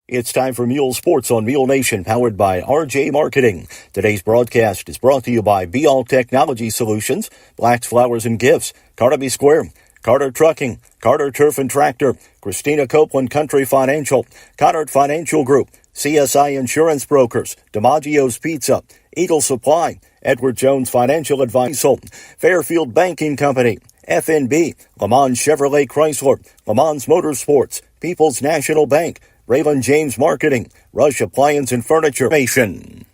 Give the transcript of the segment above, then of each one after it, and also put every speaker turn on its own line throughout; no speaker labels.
It's time for Mule Sports on Mule Nation, powered by RJ Marketing. Today's broadcast is brought to you by Be All Technology Solutions, Blacks, Flowers, and Gifts, Carnaby Square, Carter Trucking, Carter Turf and Tractor, Christina Copeland Country Financial, Connard Financial Group, CSI Insurance Brokers, DiMaggio's Pizza, Eagle Supply, Edward Jones Financial Advice, Fairfield Banking Company, FNB, Le Mans Chevrolet Chrysler, Le Mans Motorsports, People's National Bank, Raymond James Marketing, Rush Appliance and Furniture Nation.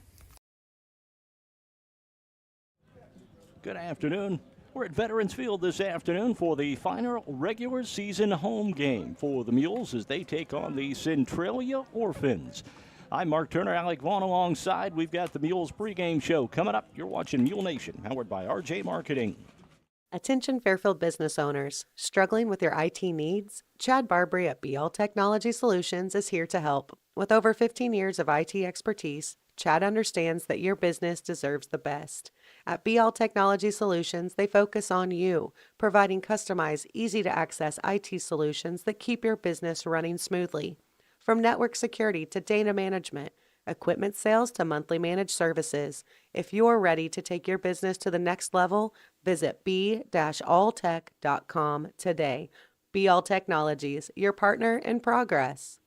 Good afternoon. We're at Veterans Field this afternoon for the final regular season home game for the Mules as they take on the Centralia Orphans. I'm Mark Turner, Alec Vaughn alongside. We've got the Mules pregame show coming up. You're watching Mule Nation, powered by RJ Marketing.
Attention Fairfield business owners. Struggling with your IT needs? Chad Barbary at BL Technology Solutions is here to help. With over 15 years of IT expertise, Chad understands that your business deserves the best. At BL Technology Solutions, they focus on you, providing customized, easy-to-access IT solutions that keep your business running smoothly. From network security to data management, equipment sales to monthly managed services. If you're ready to take your business to the next level, visit b-alltech.com today. BL Technologies, your partner in progress.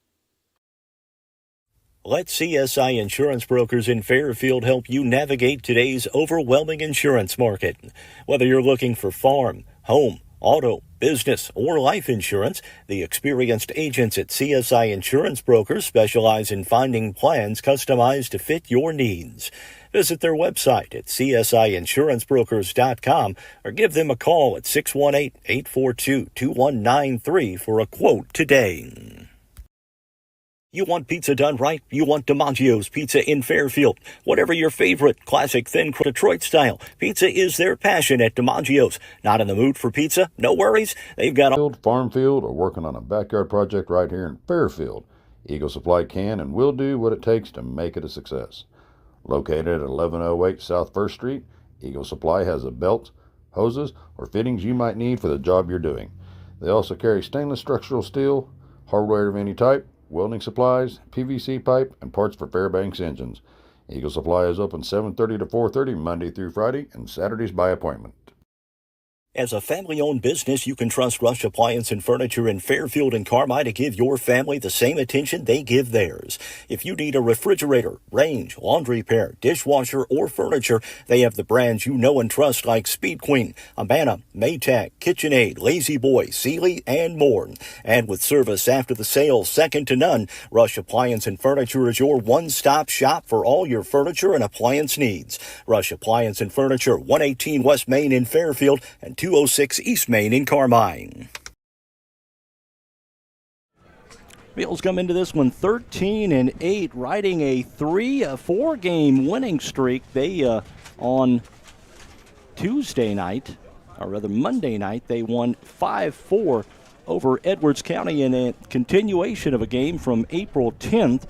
Let CSI Insurance Brokers in Fairfield help you navigate today's overwhelming insurance market. Whether you're looking for farm, home, auto, business, or life insurance, the experienced agents at CSI Insurance Brokers specialize in finding plans customized to fit your needs. Visit their website at csiinsurancebrokers.com or give them a call at 618-842-2193 for a quote today. You want pizza done right? You want DiMaggio's Pizza in Fairfield. Whatever your favorite, classic thin Detroit style, pizza is their passion at DiMaggio's. Not in the mood for pizza? No worries. They've got a
farm field or working on a backyard project right here in Fairfield. Eagle Supply can and will do what it takes to make it a success. Located at 1108 South 1st Street, Eagle Supply has the belts, hoses, or fittings you might need for the job you're doing. They also carry stainless structural steel, hardware of any type, welding supplies, PVC pipe, and parts for Fairbanks engines. Eagle Supply is open 7:30 to 4:30 Monday through Friday and Saturdays by appointment.
As a family-owned business, you can trust Rush Appliance and Furniture in Fairfield and Carmi to give your family the same attention they give theirs. If you need a refrigerator, range, laundry pair, dishwasher, or furniture, they have the brands you know and trust like Speed Queen, Amana, Maytag, KitchenAid, Lazy Boy, Sealy, and more. And with service after the sale second to none, Rush Appliance and Furniture is your one-stop shop for all your furniture and appliance needs. Rush Appliance and Furniture, 118 West Main in Fairfield and 206 East Main in Carmine.
Mules come into this one 13-8, riding a 4-game winning streak. They, on Tuesday night, or rather Monday night, they won 5-4 over Edwards County in a continuation of a game from April 10th.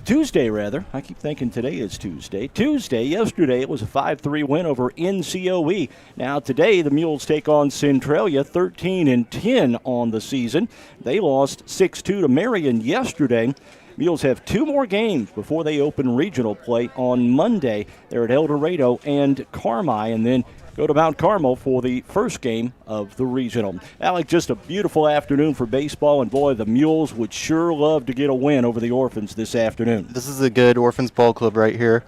Tuesday, I keep thinking today is Tuesday. Yesterday, it was a 5-3 win over NCOE. Now, today, the Mules take on Centralia, 13-10 on the season. They lost 6-2 to Marion yesterday. Mules have 2 more games before they open regional play on Monday. They're at El Dorado and Carmi, and then go to Mount Carmel for the first game of the regional. Alec, just a beautiful afternoon for baseball, and boy, the Mules would sure love to get a win over the Orphans this afternoon.
This is a good Orphans ball club right here.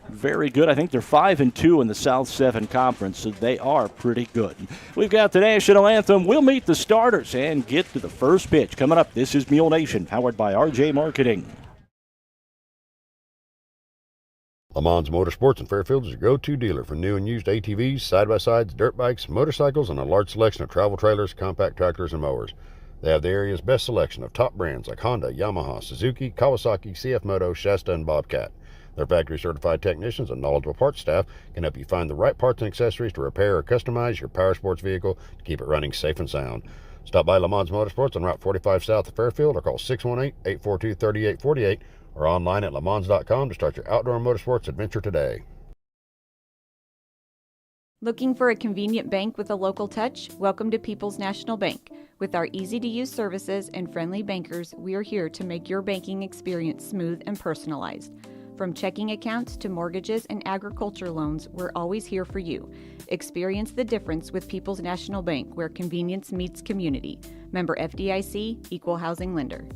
Very good. I think they're 5-2 in the South 7 Conference, so they are pretty good. We've got the national anthem. We'll meet the starters and get to the first pitch. Coming up, this is Mule Nation, powered by RJ Marketing.
Le Mans Motorsports in Fairfield is your go-to dealer for new and used ATVs, side-by-sides, dirt bikes, motorcycles, and a large selection of travel trailers, compact tractors, and mowers. They have the area's best selection of top brands like Honda, Yamaha, Suzuki, Kawasaki, CF Moto, Shasta, and Bobcat. Their factory-certified technicians and knowledgeable parts staff can help you find the right parts and accessories to repair or customize your power sports vehicle to keep it running safe and sound. Stop by Le Mans Motorsports on Route 45 south of Fairfield or call 618-842-3848 or online at lemans.com to start your outdoor motorsports adventure today.
Looking for a convenient bank with a local touch? Welcome to People's National Bank. With our easy-to-use services and friendly bankers, we are here to make your banking experience smooth and personalized. From checking accounts to mortgages and agriculture loans, we're always here for you. Experience the difference with People's National Bank, where convenience meets community. Member FDIC, Equal Housing Lender.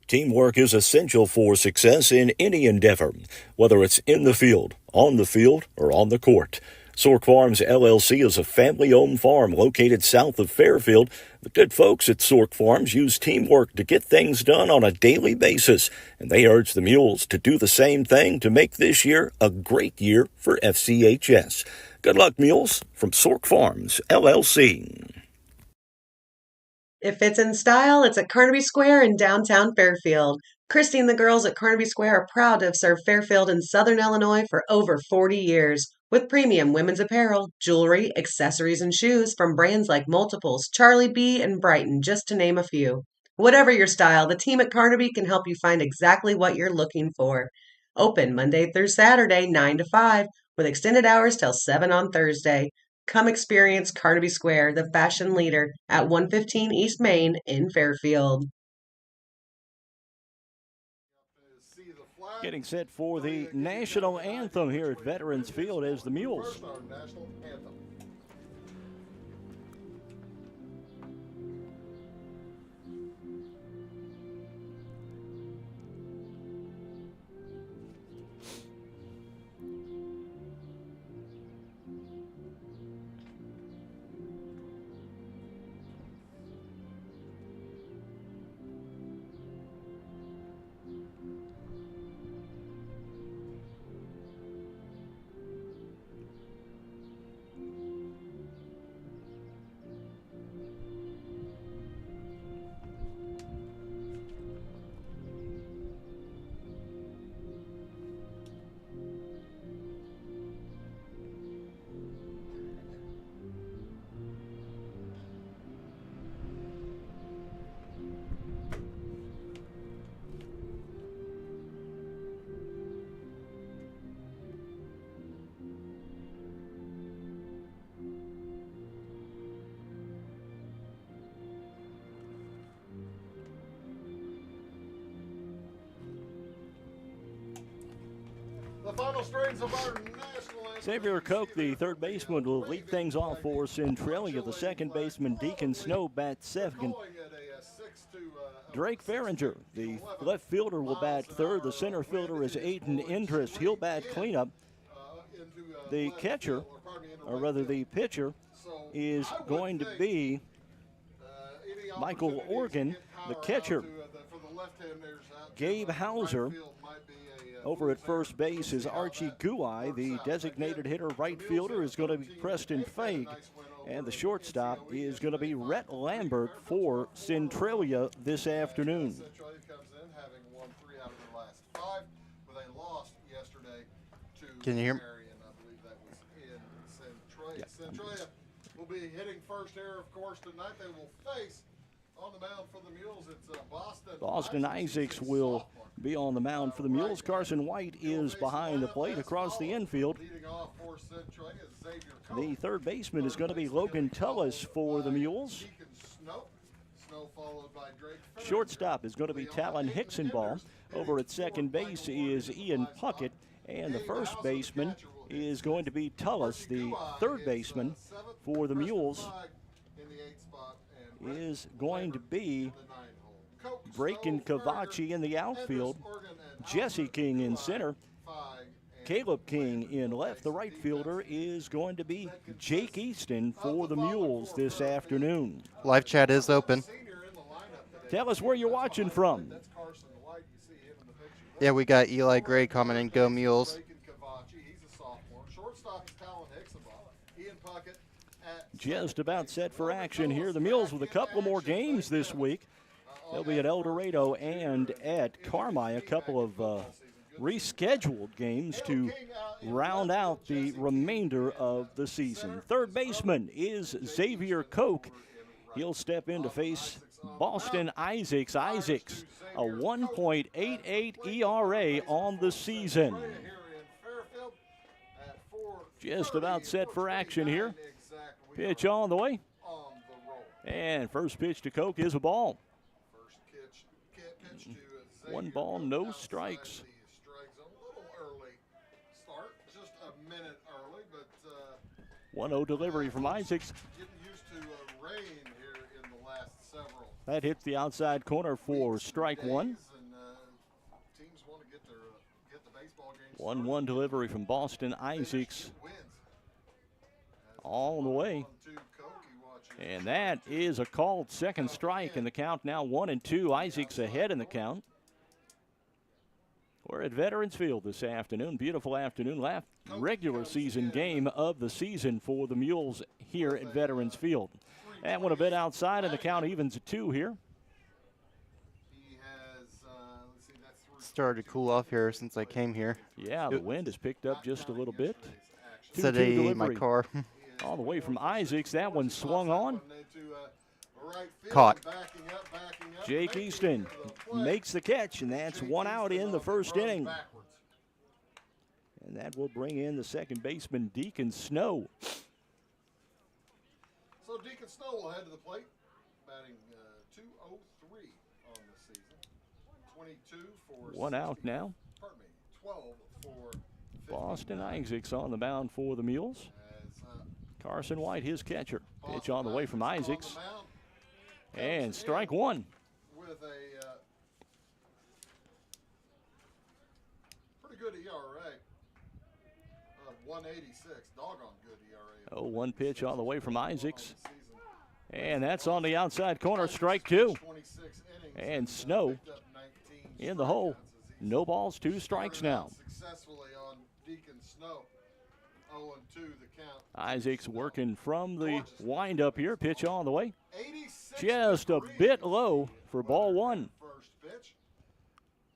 Teamwork is essential for success in any endeavor, whether it's in the field, on the field, or on the court. Sork Farms LLC is a family-owned farm located south of Fairfield. The good folks at Sork Farms use teamwork to get things done on a daily basis, and they urge the Mules to do the same thing to make this year a great year for FCHS. Good luck, Mules, from Sork Farms LLC.
If it's in style, it's at Carnaby Square in downtown Fairfield. Christy and the girls at Carnaby Square are proud to have served Fairfield and Southern Illinois for over 40 years. With premium women's apparel, jewelry, accessories, and shoes from brands like Multiples, Charlie B., and Brighton, just to name a few. Whatever your style, the team at Carnaby can help you find exactly what you're looking for. Open Monday through Saturday, 9 to 5, with extended hours till 7 on Thursday. Come experience Carnaby Square, the fashion leader, at 115 East Main in Fairfield.
Getting set for the national anthem here at Veterans Field as the Mules
The final strings of our national anthem.
Xavier Koch, the third baseman, will lead things off for Centralia. The second baseman, Deacon Snow, bats second. Drake Farringer, the left fielder, will bat third. The center fielder is Aiden Indris. He'll bat cleanup. The catcher, or rather the pitcher, is going to be Michael Organ. The catcher, Gabe Hauser. Over at first base is Archie Guai. The designated hitter right fielder is going to be Preston Faig. And the shortstop is going to be Rhett Lambert for Centralia this afternoon.
Centralia comes in having won 3 out of their last 5, but they lost yesterday to
Can you hear me?
Marion. I believe that was in Centralia. Centralia will be hitting first here, of course, tonight. They will face on the mound for the Mules. It's
Boston Isaacs will be on the mound for the Mules. Carson White is behind the plate across the infield. The third baseman is going to be Logan Tullis for the Mules. Shortstop is going to be Talon Hicksonball. Over at second base is Ian Puckett. And the first baseman is going to be Tullis. The third baseman for the Mules is going to be Braken Cavachi in the outfield, Jesse King in center, Caleb King in left. The right fielder is going to be Jake Easton for the Mules this afternoon.
Live chat is open.
Tell us where you're watching from.
Yeah, we got Eli Gray commenting, go Mules.
Just about set for action here. The Mules with a couple more games this week. They'll be at El Dorado and at Carmi, a couple of rescheduled games to round out the remainder of the season. Third baseman is Xavier Koch. He'll step in to face Boston Isaacs. Isaacs, a 1.88 ERA on the season. just about set for action here. Pitch on the way. And first pitch to Koch is a ball. 1 ball, no strikes.
A little early start, just a minute early, but
1-0 delivery from Isaacs.
getting used to rain here in the last several
That hits the outside corner for strike
days,
1.
and teams want to get the baseball game
1-1 delivery from Boston. Isaacs
wins.
all the way. And that is a called second strike, and the count now 1-2. Isaacs ahead in the count. We're at Veterans Field this afternoon. Beautiful afternoon. Last regular season game of the season for the Mules here at Veterans Field. That one a bit outside, and the count evens at 2 here.
He has, let's see, that's 3.
Started to cool off here since I came here.
Yeah, the wind has picked up just a little bit. 2-2
Said I ate my
delivery.
car.
All the way from Isaacs. That one swung on.
Caught.
Jake Easton makes the catch, and that's 1 out in the first inning. And that will bring in the second baseman, Deacon Snow.
So Deacon Snow will head to the plate, batting .203 on the season. 22 for
1 out now.
12 for 50.
Boston Isaacs on the mound for the Mules. Carson White, his catcher. Pitch on the way from Isaacs. And strike 1.
With a pretty good ERA of 186. Doggone good ERA.
0-1 pitch on the way from Isaacs. And that's on the outside corner, strike 2. And Snow in the hole. No balls, 2 strikes now.
Successfully on Deacon Snow. 0-2 the count.
Isaacs working from the windup here. Pitch on the way.
86
Just a bit low for ball 1.
first pitch.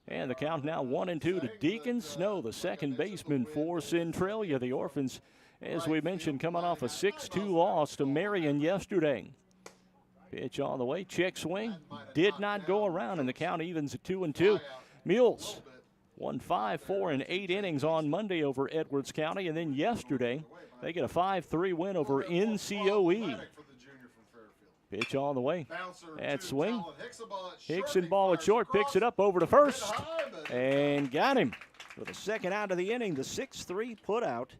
And the count now 1-2 to Deacon Snow, the second baseman for Centralia. The Orphans, as we mentioned, coming off a 6-2 loss to Marion yesterday. Pitch on the way. Check swing. Did not go around, and the count evens at 2-2. Mules won 5, 4, and 8 innings on Monday over Edwards County, and then yesterday they get a 5-3 win over NCOE. Pitch on the way. That swing. Hickson ball at short, picks it up over to first, and got him for the second out of the inning, the 6-3 put out.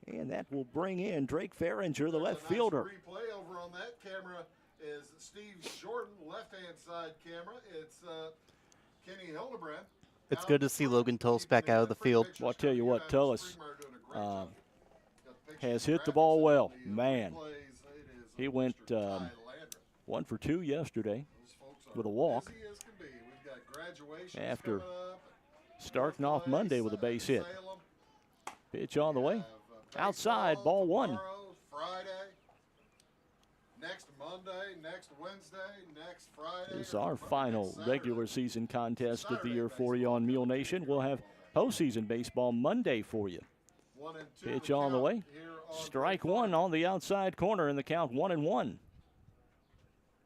And that will bring in Drake Farringer, the left fielder.
Replay over on that camera is Steve Jordan, left-hand side camera. It's Kenny Hildebrand.
It's good to see Logan Tullis back out of the field.
Well, I'll tell you what, Tullis has hit the ball well. Man, he went 1 for 2 yesterday with a walk after starting off Monday with a base hit. Pitch on the way. Outside, ball 1.
Friday, next Monday, next Wednesday, next Friday.
This is our final regular season contest of the year for you on Mule Nation. We'll have postseason baseball Monday for you.
1-2
Pitch on the way. Strike 1 on the outside corner, and the count 1-1.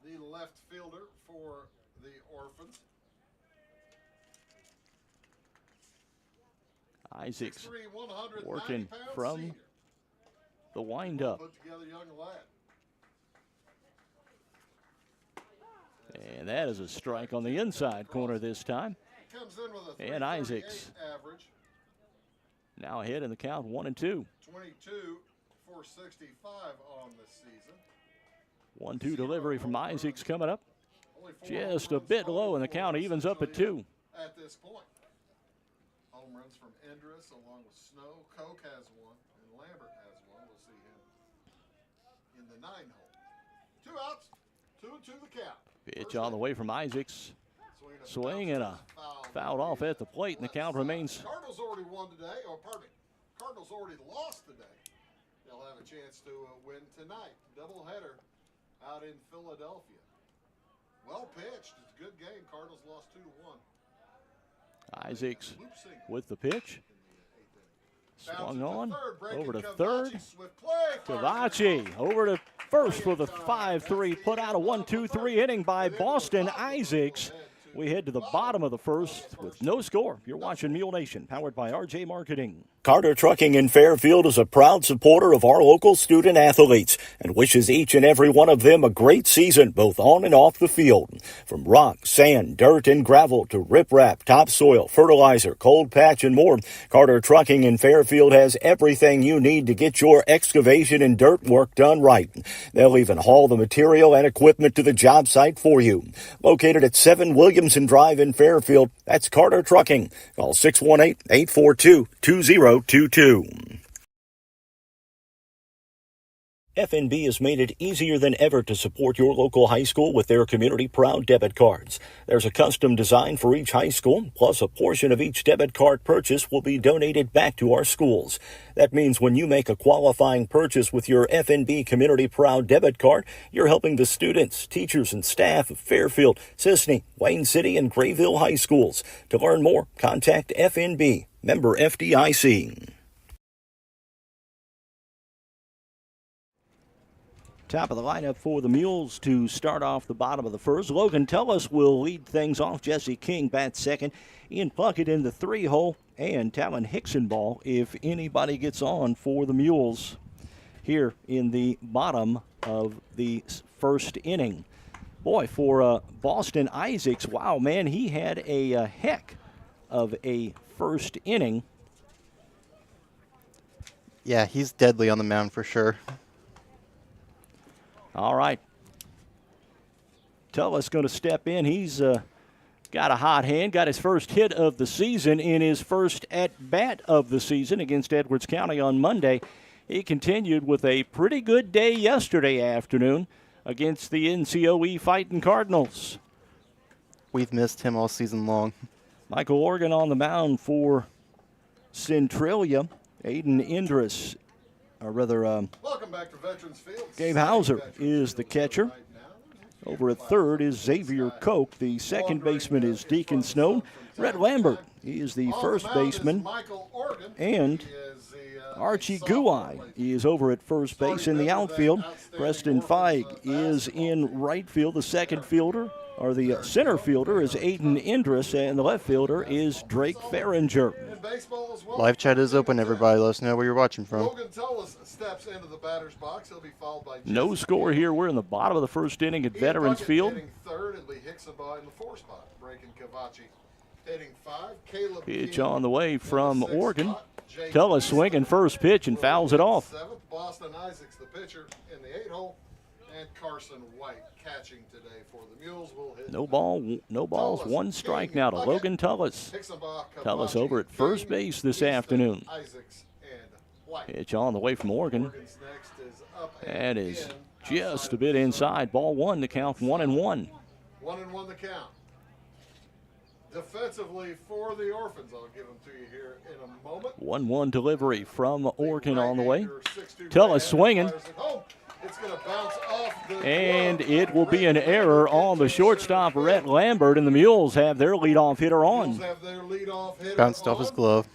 The left fielder for the Orphans.
Isaacs
6'3", 190
working
pound
from
senior.
the windup.
Put together young lad.
And that is a strike on the inside corner this time.
Comes in with a
And Isaacs
338 average.
now ahead in the count 1-2.
22 for 65 on the season.
1-2 delivery from Isaacs coming up.
Only 4
Just
home
a
runs
bit low,
followed
and the count
for
evens up at
Centralia
2.
At this point. Home runs from Endress along with Snow. Koch has 1, and Lambert has 1. We'll see him in the 9 hole. 2 outs, 2-2 the count.
Pitch on the way from Isaacs. Swing and a fouled off at the plate, and the count remains.
Cardinals already won today, or pardon me, Cardinals already lost today. They'll have a chance to win tonight. Doubleheader out in Philadelphia. Well pitched. It's a good game. Cardinals lost 2-1.
Isaacs with the pitch. Swung on, over to third. Cavachi over to first for the 5-3. Put out a 1-2-3 inning by Boston Isaacs. We head to the bottom of the first with no score. You're watching Mule Nation, powered by RJ Marketing.
Carter Trucking in Fairfield is a proud supporter of our local student athletes and wishes each and every one of them a great season, both on and off the field. From rock, sand, dirt, and gravel to riprap, topsoil, fertilizer, cold patch, and more, Carter Trucking in Fairfield has everything you need to get your excavation and dirt work done right. They'll even haul the material and equipment to the job site for you. Located at 7 Williamson Drive in Fairfield, that's Carter Trucking. Call 618-842-2022. FNB has made it easier than ever to support your local high school with their Community Proud debit cards. There's a custom design for each high school, plus a portion of each debit card purchase will be donated back to our schools. That means when you make a qualifying purchase with your FNB Community Proud debit card, you're helping the students, teachers, and staff of Fairfield, Sisney, Wayne City, and Grayville high schools. To learn more, contact FNB, member FDIC.
Top of the lineup for the Mules to start off the bottom of the first. Logan Tullis will lead things off. Jesse King bats second. Ian Puckett in the 3-hole. And Talon Hicksonball, if anybody gets on for the Mules here in the bottom of the first inning. Boy, for Boston Isaacs, wow, man, he had a heck of a first inning.
Yeah, he's deadly on the mound for sure.
All right. Tullis going to step in. He's got a hot hand, got his first hit of the season in his first at-bat of the season against Edwards County on Monday. He continued with a pretty good day yesterday afternoon against the NCOE Fighting Cardinals.
We've missed him all season long.
Michael Organ on the mound for Centralia. Aiden Indris.
Welcome back to Veterans Field.
Gabe Hauser is the catcher. Over at third is Xavier Koch. The second baseman is Deacon Snow. Rhett Lambert is the first baseman. And Archie Guai is over at first base. In the outfield, Preston Feig is in right field. The second fielder, or the center fielder, is Aiden Indris, and the left fielder is Drake Farringer.
Live chat is open, everybody. Let us know where you're watching from.
Logan Tullis steps into the batter's box. He'll be followed by
No score here. We're in the bottom of the first inning at Veterans Field.
Hitting third and Lee Hicksonball in the 4 spot. Breaking Cavachi. Hitting 5. Caleb
Pitch on the way from Oregon. Tullis swinging first pitch and fouls it off.
7th, Boston Isaacs, the pitcher, in the 8-hole. And Carson White catching today for the Mules. Will hit
no balls, 1 strike now to Logan Tullis. Tullis over at first base this afternoon. Pitch on the way from Oregon. That is just a bit inside. Ball 1 to count 1-1.
1-1 the count. Defensively for the Orphans, I'll give them to you here in a moment.
1-1 delivery from Oregon on the way. Tullis swinging.
It's going to bounce off the
and it will be an error on the shortstop, Rhett Lambert, and the Mules have their leadoff hitter on.
Bounced off his glove.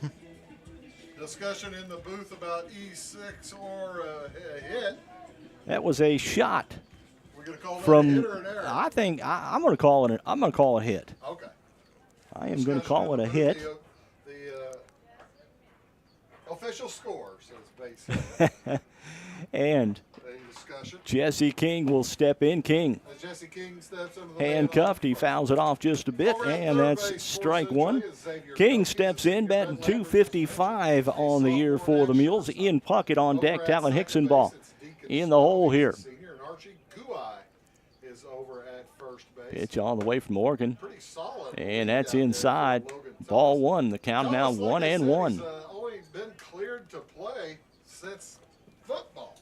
Discussion in the booth about E6 or a hit.
That was a shot
We're going to call
from.
that a hit or an error?
I think I'm going to call it. I'm going to call it a hit.
Okay.
I am going to call it a hit.
The official score says base.
And Jesse King will step in. King
Jesse King steps into the
handcuffed. He fouls it off just a bit, and that's strike 1. King steps in, batting .255 on the year for the Mules. Ian Puckett on deck. Talon Hicksonball in the hole here. Pitch on the way from Oregon, and that's inside. Ball 1. The count now 1-1.
Only been cleared to play since football.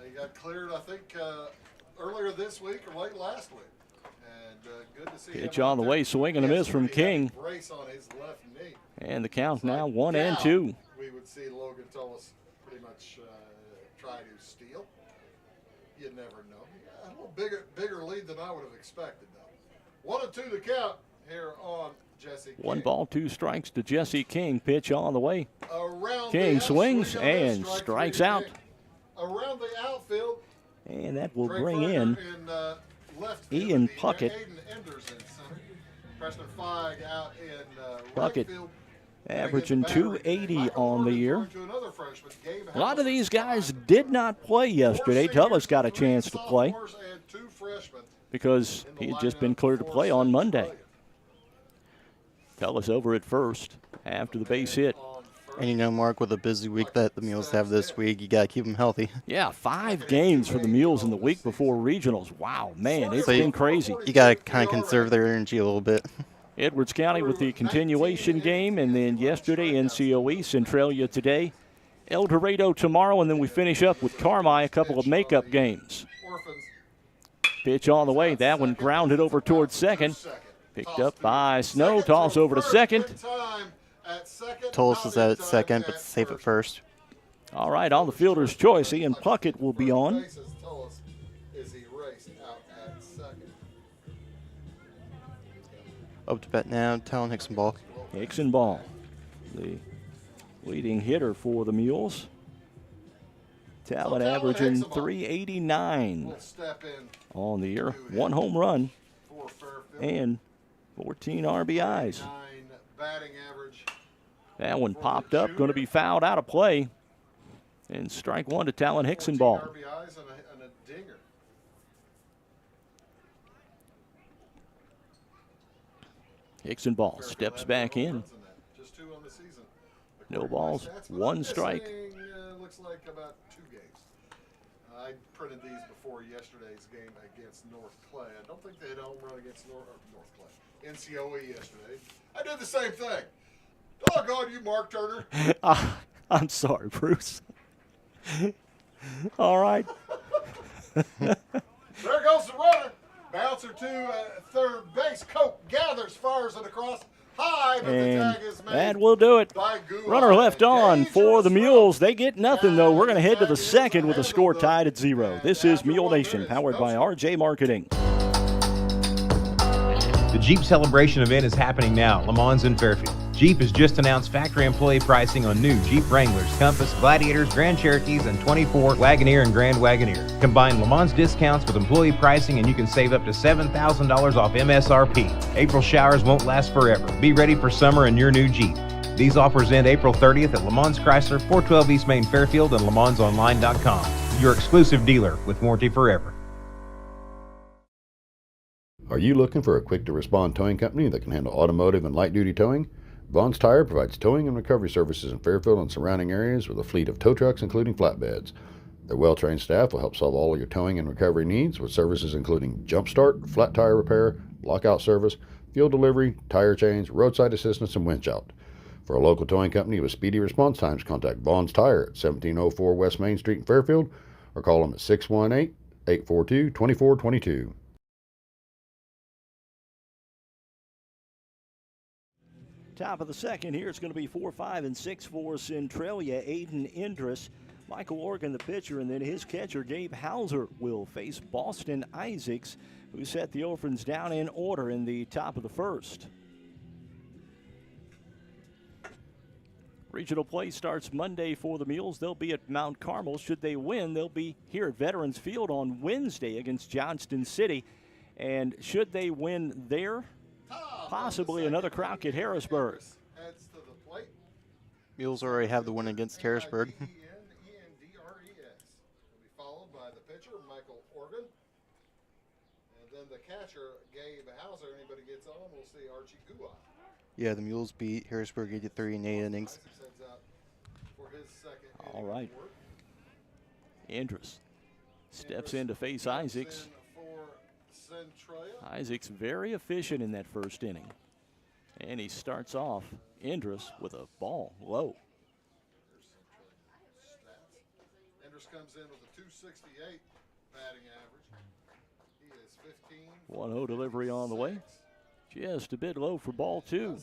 He got cleared, I think, earlier this week or late last week. And good to see
pitch on the way, swing and a miss from King.
Brace on his left knee.
And the count now 1-2.
We would see Logan Tullis pretty much try to steal. You never know. A little bigger lead than I would have expected, though. 1-2 the count here on Jesse King.
1 ball, 2 strikes to Jesse King. Pitch on the way. King swings and strikes out.
Around the outfield.
And that will bring in Ian Puckett.
Preston Feig out in
Puckett
right field.
averaging 280 on the year. A lot of these guys did not play yesterday. Tullis got a chance to play because he had just been cleared to play on Monday. Tullis over at first after the base hit.
And you know, Mark, with a busy week that the Mules have this week, you got to keep them healthy.
Yeah, 5 games for the Mules in the week before regionals. Wow, man, it's been crazy.
You got to kind of conserve their energy a little bit.
Edwards County with the continuation game, and then yesterday NCOE, Centralia today, El Dorado tomorrow, and then we finish up with Carmi, a couple of makeup games. Pitch on the way. That one grounded over towards second. Picked up by Snow. Toss over to second.
Tullis is at second, but safe at first.
All right, on the fielder's choice, Ian Puckett will be on.
Up to bat now, Talon Hickson ball.
Hickson ball, the leading hitter for the Mules. Talon averaging 389 on the year. 1 home run and 14 RBIs. That one popped up, going to be fouled out of play. And strike 1 to Talon Hickson ball. Hickson ball steps back in. No balls, 1 strike.
Looks like about 2 games. I printed these before yesterday's game against North Clay. I don't think they had a home run against North Clay. NCOE yesterday. I did the same thing. Doggone you, Mark Turner.
I'm sorry, Bruce. All right.
There goes the runner. Bouncer to third base. Cope gathers, fires it across high, but the tag is made.
That will do it. Runner left on for the Mules. They get nothing, though. We're going to head to the second with the score tied at 0. This is Mule Nation, powered by RJ Marketing.
The Jeep Celebration event is happening now, Le Mans in Fairfield. Jeep has just announced factory employee pricing on new Jeep Wranglers, Compass, Gladiators, Grand Cherokees, and 24 Wagoneer and Grand Wagoneer. Combine Le Mans discounts with employee pricing and you can save up to $7,000 off MSRP. April showers won't last forever. Be ready for summer in your new Jeep. These offers end April 30th at Le Mans Chrysler, 412 East Main Fairfield, and LeMansOnline.com. Your exclusive dealer with warranty forever.
Are you looking for a quick-to-respond towing company that can handle automotive and light-duty towing? Vaughn's Tire provides towing and recovery services in Fairfield and surrounding areas with a fleet of tow trucks, including flatbeds. Their well-trained staff will help solve all of your towing and recovery needs with services including jump start, flat tire repair, lockout service, fuel delivery, tire change, roadside assistance, and winch out. For a local towing company with speedy response times, contact Vaughn's Tire at 1704 West Main Street in Fairfield or call them at 618-842-2422.
Top of the second here, it's going to be 4, 5, and 6 for Centralia. Aiden Indris, Michael Organ, the pitcher, and then his catcher, Gabe Hauser, will face Boston Isaacs, who set the Orphans down in order in the top of the first. Regional play starts Monday for the Mules. They'll be at Mount Carmel. Should they win, they'll be here at Veterans Field on Wednesday against Johnston City. And should they win there, possibly another crack at Harrisburg.
Mules already have the win against Harrisburg.
Followed by the pitcher, Michael Organ. And then the catcher, Gabe Hauser. Anybody gets on, we'll see Archie Gua.
Yeah, the Mules beat Harrisburg 83 in 8 innings.
All right. Andrus steps in to face Isaacs. Isaacs very efficient in that first inning. And he starts off Andrus with a ball low.
Andrus comes in with a 268 batting average. He is 15.
1-0 delivery on the way. Just a bit low for ball 2.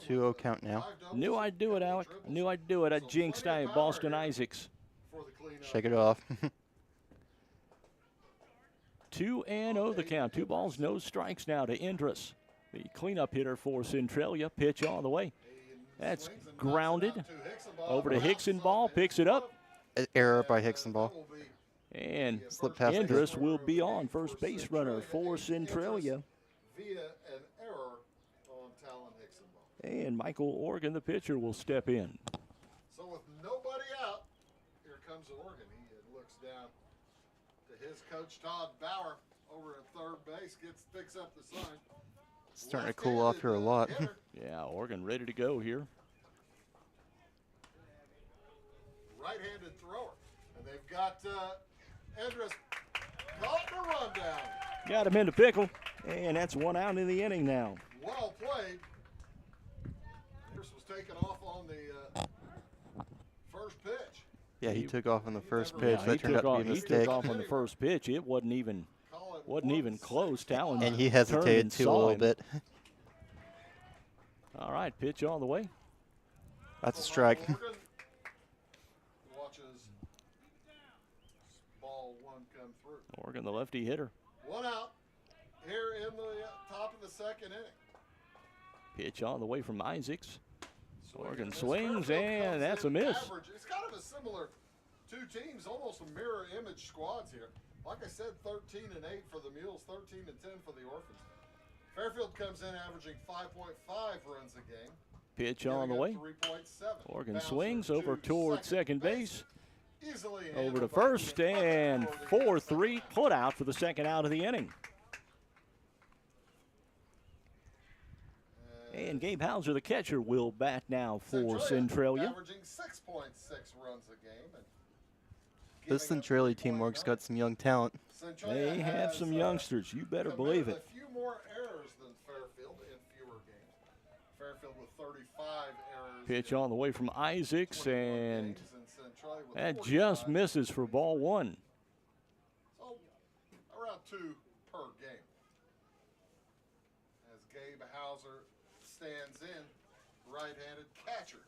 2-0 count now.
Knew I'd do it, Alec. Knew I'd do it. I jinxed Boston Isaacs.
Shake it off.
2-0 the count. 2 balls, no strikes now to Indris, the cleanup hitter for Centralia. Pitch on the way. That's grounded. Over to Hickson ball. Picks it up.
Error by Hickson ball.
And
slip past
Indris will be on first base runner for Centralia.
Via an error on Talon Hickson ball.
And Michael Organ, the pitcher, will step in.
So with nobody out, here comes Oregon. He looks down to his coach, Todd Bauer, over at third base, picks up the sign.
It's starting to cool off here a lot.
Yeah, Oregon ready to go here.
Right-handed thrower. And they've got Andrus caught the run down.
Got him in the pickle, and that's one out in the inning now.
Well played. Andrus was taken off on the first pitch.
Yeah, he took off on the first pitch.
Yeah,
That turned out to be a
he
mistake.
took off on the first pitch. It wasn't even close. Talon
And he
turned
hesitated
and
too a
saw
little
him.
bit.
All right, pitch on the way.
That's a strike.
Oregon watches ball one come through.
Oregon, the lefty hitter.
One out here in the top of the second inning.
Pitch on the way from Isaacs. Oregon
As
swings,
Fairfield
and
comes
that's
in
a miss.
average. It's kind of a similar two teams, almost a mirror image squads here. Like I said, 13 and 8 for the Mules, 13 and 10 for the Orphans. Fairfield comes in averaging 5.5 runs a game.
Pitch on the way.
3.7.
Oregon
Bouncer
swings over
to
toward second base.
Easily
Over
handled
to
by
first,
Ian Tucker
and
for the
4-3 put out for the second out of the inning. And Gabe Hauser, the catcher, will bat now for Centralia.
Averaging 6.6 runs a game. And
This Centralia team, Mark's got some young talent.
They have some youngsters. You better believe it.
A few more errors than Fairfield in fewer games. Fairfield with 35 errors.
Pitch
in
on the way from Isaacs,
21
and
games, Centralia with
that
45.
just misses for ball one.
So around 2 per game. As Gabe Hauser stands in, right-handed catcher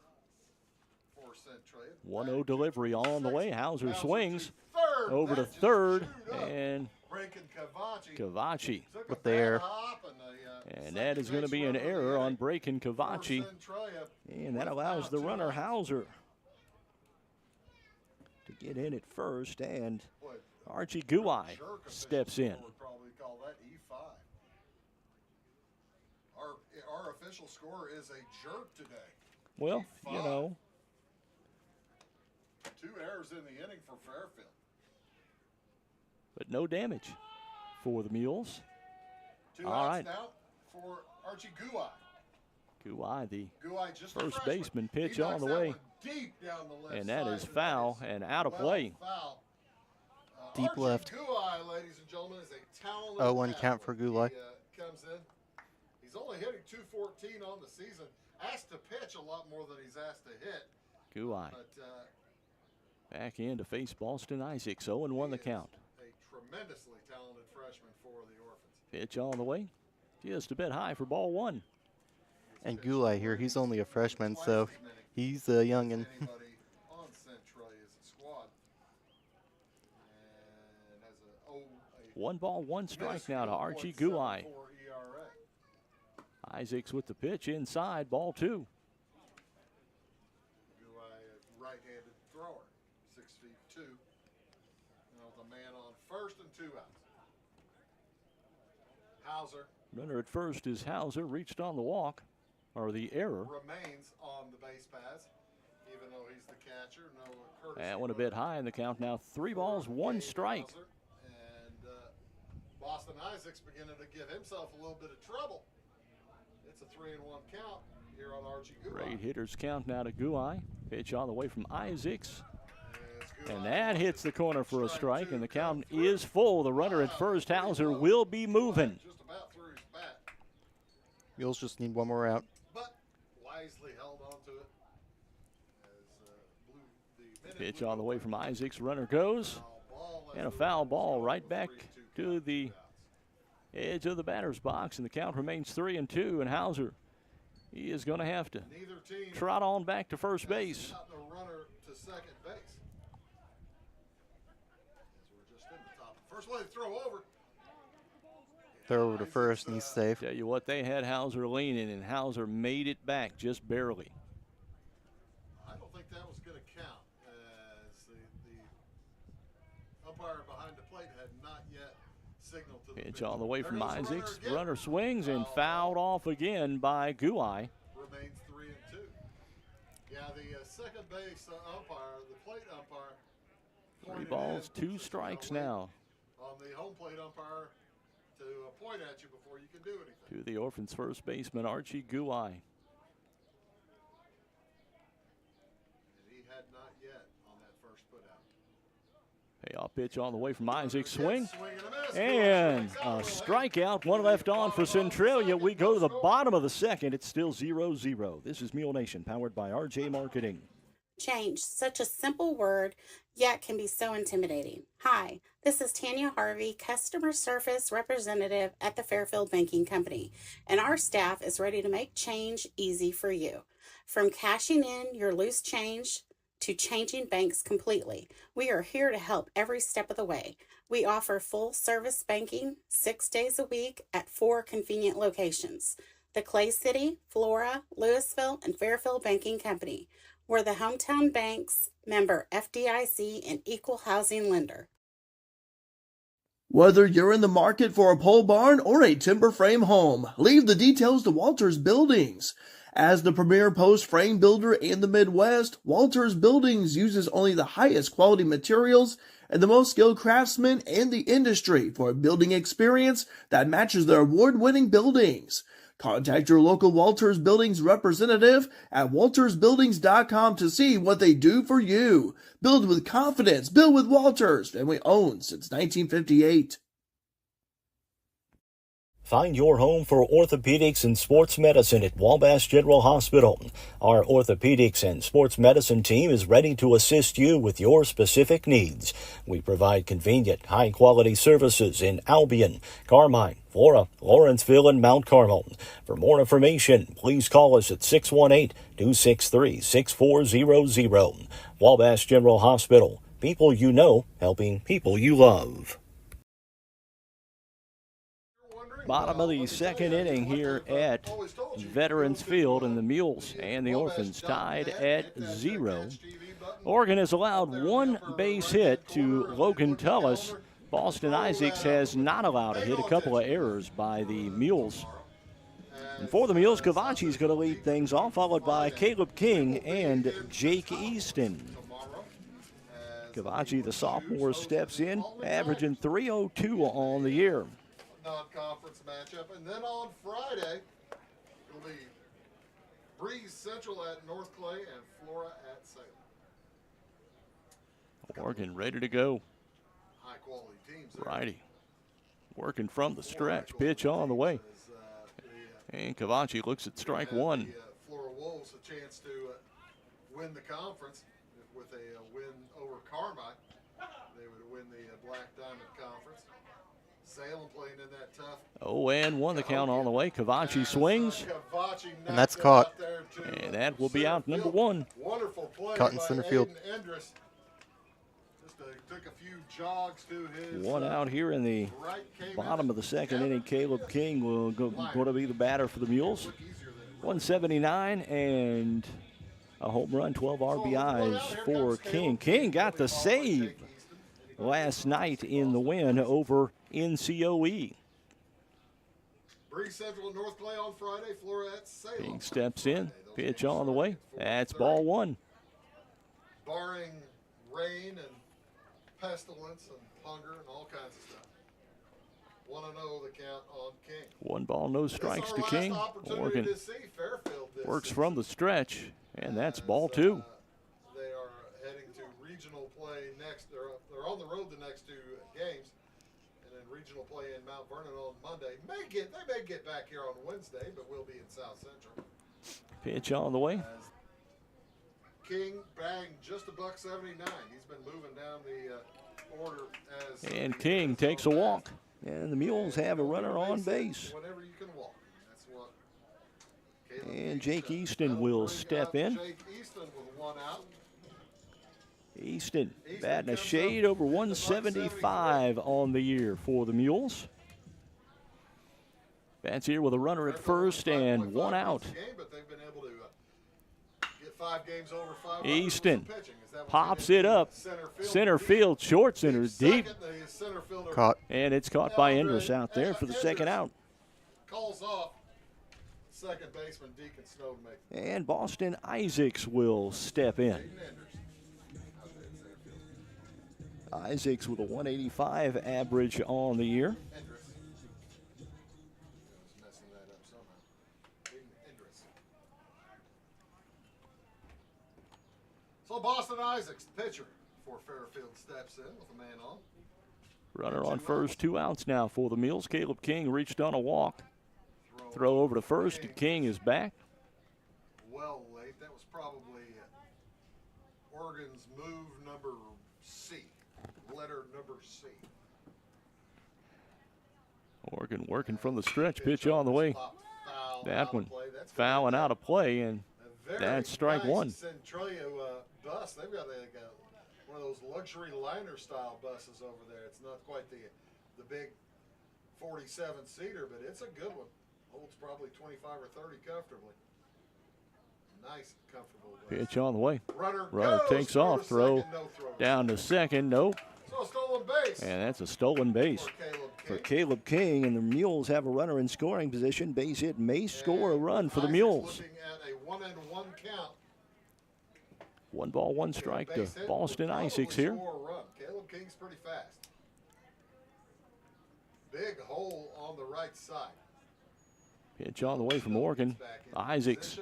for Centralia.
1-0 delivery on the way. Hauser
Hauser
swings
to third.
over to
That just
third,
chewed up.
and
Breaking Cavachi.
Cavachi.
Took a
with the
bad
error.
hop
And that is going to be an error on breaking Cavachi, and that allows the runner Hauser to get in at first, and Archie Guai steps in.
Would probably call that E5. Our official score is a jerk today.
Well, you
E5.
know,
2 errors in the inning for Fairfield.
but no damage for the Mules.
2
All
outs
right.
now for Archie Guai.
Guai, the
Guai just a
first
freshman.
baseman,
He
pitch on
knocks
the
that
way.
one deep down the left
And that
side
is
today.
foul and out of play.
Foul.
Deep
Archie
left.
Guai, ladies and gentlemen, is a talented
0-1 count for
athlete.
Guai.
He comes in. He's only hitting .214 on the season. Asked to pitch a lot more than he's asked to hit.
Guai
But
back in to face Boston Isaacs, 0-1 the count.
a tremendously talented freshman for the Orphans.
Pitch on the way, just a bit high for ball one.
And Gulai here, he's only a freshman, so he's a youngin'.
Anybody on Centralia's squad. And has a
1 ball, 1 strike now to Archie Guai.
ERA.
Isaacs with the pitch inside, ball 2.
Guai, right-handed thrower, 6'2". Now with a man on first and 2 outs. Hauser
Runner at first is Hauser, reached on the walk, or the error.
remains on the base paths, even though he's the catcher. No courtesy
That one a bit high in the count now. 3 balls, 1 strike.
Hauser. And Boston Isaacs beginning to give himself a little bit of trouble. It's a 3-1 count here on Archie Guai.
Great hitters count now to Guai. Pitch on the way from Isaacs.
As
And
Guai
that hits the corner for a strike,
two
and the
come
count
through.
is full. The runner at first, Hauser, will be moving.
Just about through his bat,
Mules just need 1 more out.
but wisely held onto it. As the
Pitch on the way from Isaacs. Runner goes. And a foul ball right back to the edge of the batter's box, and the count remains 3-2. And Hauser, he is going to have to
Neither team
trot on back to first
has
base.
gotten a runner to second base. As we're just in the top. First way to throw over.
Throw over to first, and he's safe.
Tell you what, they had Hauser leaning, and Hauser made it back just barely.
I don't think that was going to count, as the umpire behind the plate had not yet signaled to the
Pitch on the way
There
from
goes the runner
Isaacs.
again.
Runner swings and
Foul
fouled off again by Guai.
Remains second base umpire, the plate umpire.
3 balls, 2 strikes now.
On the home plate umpire to point at you before you can do anything.
To the Orphans first baseman, Archie Guai.
And he had not yet on that first put out.
Payoff pitch on the way from Isaac. Swing.
Swing and a miss.
And a strikeout. 1 left on for Centralia. We go to the bottom of the second. It's still 0-0. This is Mule Nation, powered by RJ Marketing.
Change, such a simple word, yet can be so intimidating. Hi, this is Tanya Harvey, Customer Service Representative at the Fairfield Banking Company, and our staff is ready to make change easy for you. From cashing in your loose change to changing banks completely, we are here to help every step of the way. We offer full-service banking 6 days a week at 4 convenient locations: the Clay City, Flora, Louisville, and Fairfield Banking Company. We're the hometown bank's member FDIC and equal housing lender.
Whether you're in the market for a pole barn or a timber frame home, leave the details to Walters Buildings. As the premier post frame builder in the Midwest, Walters Buildings uses only the highest quality materials and the most skilled craftsmen in the industry for a building experience that matches their award-winning buildings. Contact your local Walters Buildings representative at waltersbuildings.com to see what they do for you. Build with confidence. Build with Walters. Family owned since 1958.
Find your home for orthopedics and sports medicine at Wabash General Hospital. Our orthopedics and sports medicine team is ready to assist you with your specific needs. We provide convenient, high-quality services in Albion, Carmine, Flora, Lawrenceville, and Mount Carmel. For more information, please call us at 618-263-6400. Wabash General Hospital. People you know, helping people you love.
Bottom of the second inning here at Veterans Field, and the Mules and the Orphans tied at 0. Oregon has allowed 1 base hit to Logan Tullis. Boston Isaacs has not allowed a hit, a couple of errors by the Mules. And for the Mules, Cavachi's going to lead things off, followed by Caleb King and Jake Easton. Cavachi, the sophomore, steps in, averaging .302 on the year.
Non-conference matchup, and then on Friday it'll be Breeze Central at North Clay and Flora at Salem.
Oregon ready to go.
High quality teams.
Righty. Working from the stretch. Pitch on the way. And Cavachi looks at strike 1.
The Flora Wolves a chance to win the conference with a win over Carmine. They would win the Black Diamond Conference. Salem playing in that tough.
0-1 the count on the way. Cavachi swings.
And that's caught.
And that will be out number 1.
Wonderful play.
Caught in center field.
Just took a few jogs to his.
1 out here in the bottom of the second inning. Caleb King will going to be the batter for the Mules. 179 and a home run, 12 RBIs for King. King got the save last night in the win over NCOE.
Breeze Central and North Clay on Friday, Flora at Salem.
King steps in, pitch on the way. That's ball 1.
Barring rain and pestilence and hunger and all kinds of stuff. 1-0 the count on King.
1 ball, no strikes to King. Oregon works from the stretch, and that's ball 2.
They are heading to regional play next. They're on the road the next 2 games. Regional play in Mount Vernon on Monday. They may get back here on Wednesday, but we'll be in South Central.
Pitch on the way.
As King banged just $1.79. He's been moving down the order as.
And King takes a walk, and the Mules have a runner on base.
Whenever you can walk. That's what.
And Jake Easton will step in.
Jake Easton with 1 out.
Easton batting a shade over 175 on the year for the Mules. Bats here with a runner at first and 1 out. Easton pops it up. Center field, short center, deep.
Caught.
And it's caught by Endress out there for the second out.
Calls off second baseman Deacon Snow to make the
And Boston Isaacs will step in. Isaacs with a 185 average on the year.
messing that up somehow. Idris. So Boston Isaacs, the pitcher for Fairfield, steps in with a man on.
Runner on first, 2 outs now for the Mules. Caleb King reached on a walk. Throw over to first. King is back.
Well late. That was probably Oregon's move number C. Letter number C.
Oregon working from the stretch. Pitch on the way. That one fouling out of play, and that's strike one.
Centralia bus. They've got one of those luxury liner style buses over there. It's not quite the big 47-seater, but it's a good one. Holds probably 25 or 30 comfortably. Nice, comfortable bus.
Pitch on the way.
Runner
takes off. Throw
second, no throw.
down to second. Nope.
So a stolen base.
And that's a stolen base for Caleb King, and the Mules have a runner in scoring position. Base hit may score a run for the Mules.
Looking at a 1-1 count.
1 ball, 1 strike to Boston Isaacs here.
Score a run. Caleb King's pretty fast. Big hole on the right side.
Pitch on the way from Oregon. Isaacs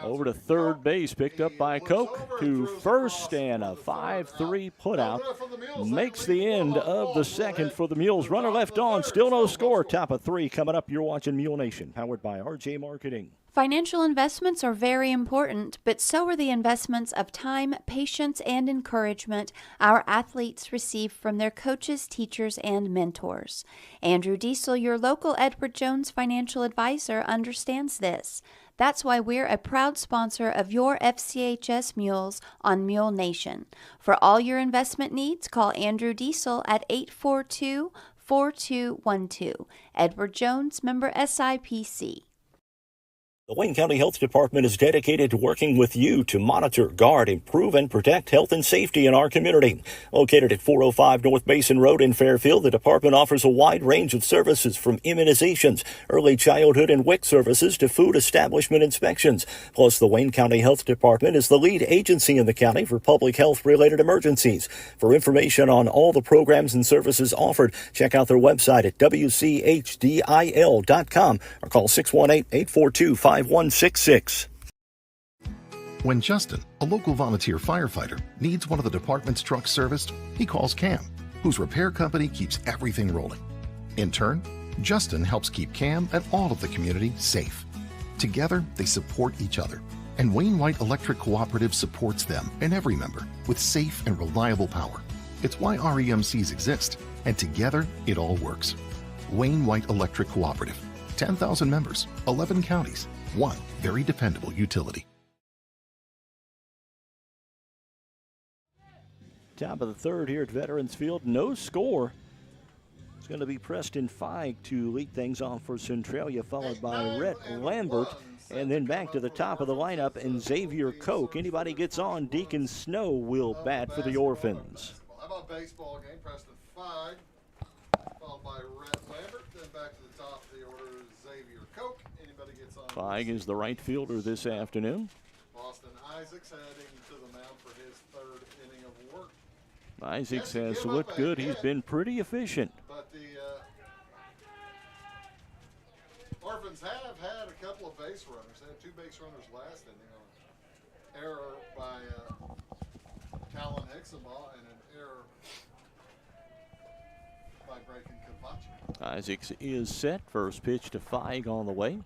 over to third base, picked up by Koch to first, and a 5-3 putout makes the end of the second for the Mules. Runner left on, still no score. Top of 3 coming up. You're watching Mule Nation, powered by RJ Marketing.
Financial investments are very important, but so are the investments of time, patience, and encouragement our athletes receive from their coaches, teachers, and mentors. Andrew Diesel, your local Edward Jones financial advisor, understands this. That's why we're a proud sponsor of your FCHS Mules on Mule Nation. For all your investment needs, call Andrew Diesel at 842-4212. Edward Jones, member SIPC.
The Wayne County Health Department is dedicated to working with you to monitor, guard, improve, and protect health and safety in our community. Located at 405 North Basin Road in Fairfield, the department offers a wide range of services from immunizations, early childhood and WIC services to food establishment inspections. Plus, the Wayne County Health Department is the lead agency in the county for public health-related emergencies. For information on all the programs and services offered, check out their website at wchdil.com or call 618-842-5166.
When Justin, a local volunteer firefighter, needs one of the department's trucks serviced, he calls Cam, whose repair company keeps everything rolling. In turn, Justin helps keep Cam and all of the community safe. Together, they support each other, and Wayne White Electric Cooperative supports them and every member with safe and reliable power. It's why REMCs exist, and together, it all works. Wayne White Electric Cooperative, 10,000 members, 11 counties, one very dependable utility.
Top of the third here at Veterans Field. No score. It's going to be Preston Feig to lead things off for Centralia, followed by Rhett Lambert. And then back to the top of the lineup, and Xavier Koch. Anybody gets on, Deacon Snow will bat for the Orphans.
How about baseball game? Preston Feig, followed by Rhett Lambert. Then back to the top of the order, Xavier Koch. Anybody gets on?
Feig is the right fielder this afternoon.
Boston Isaacs heading to the mound for his third inning of work.
Isaacs has looked good. He's been pretty efficient.
But the Orphans have had a couple of base runners. They had 2 base runners last inning on an error by Talon Hixenbaugh and an error by Braken Kavachi.
Isaacs is set. First pitch to Feig on the way.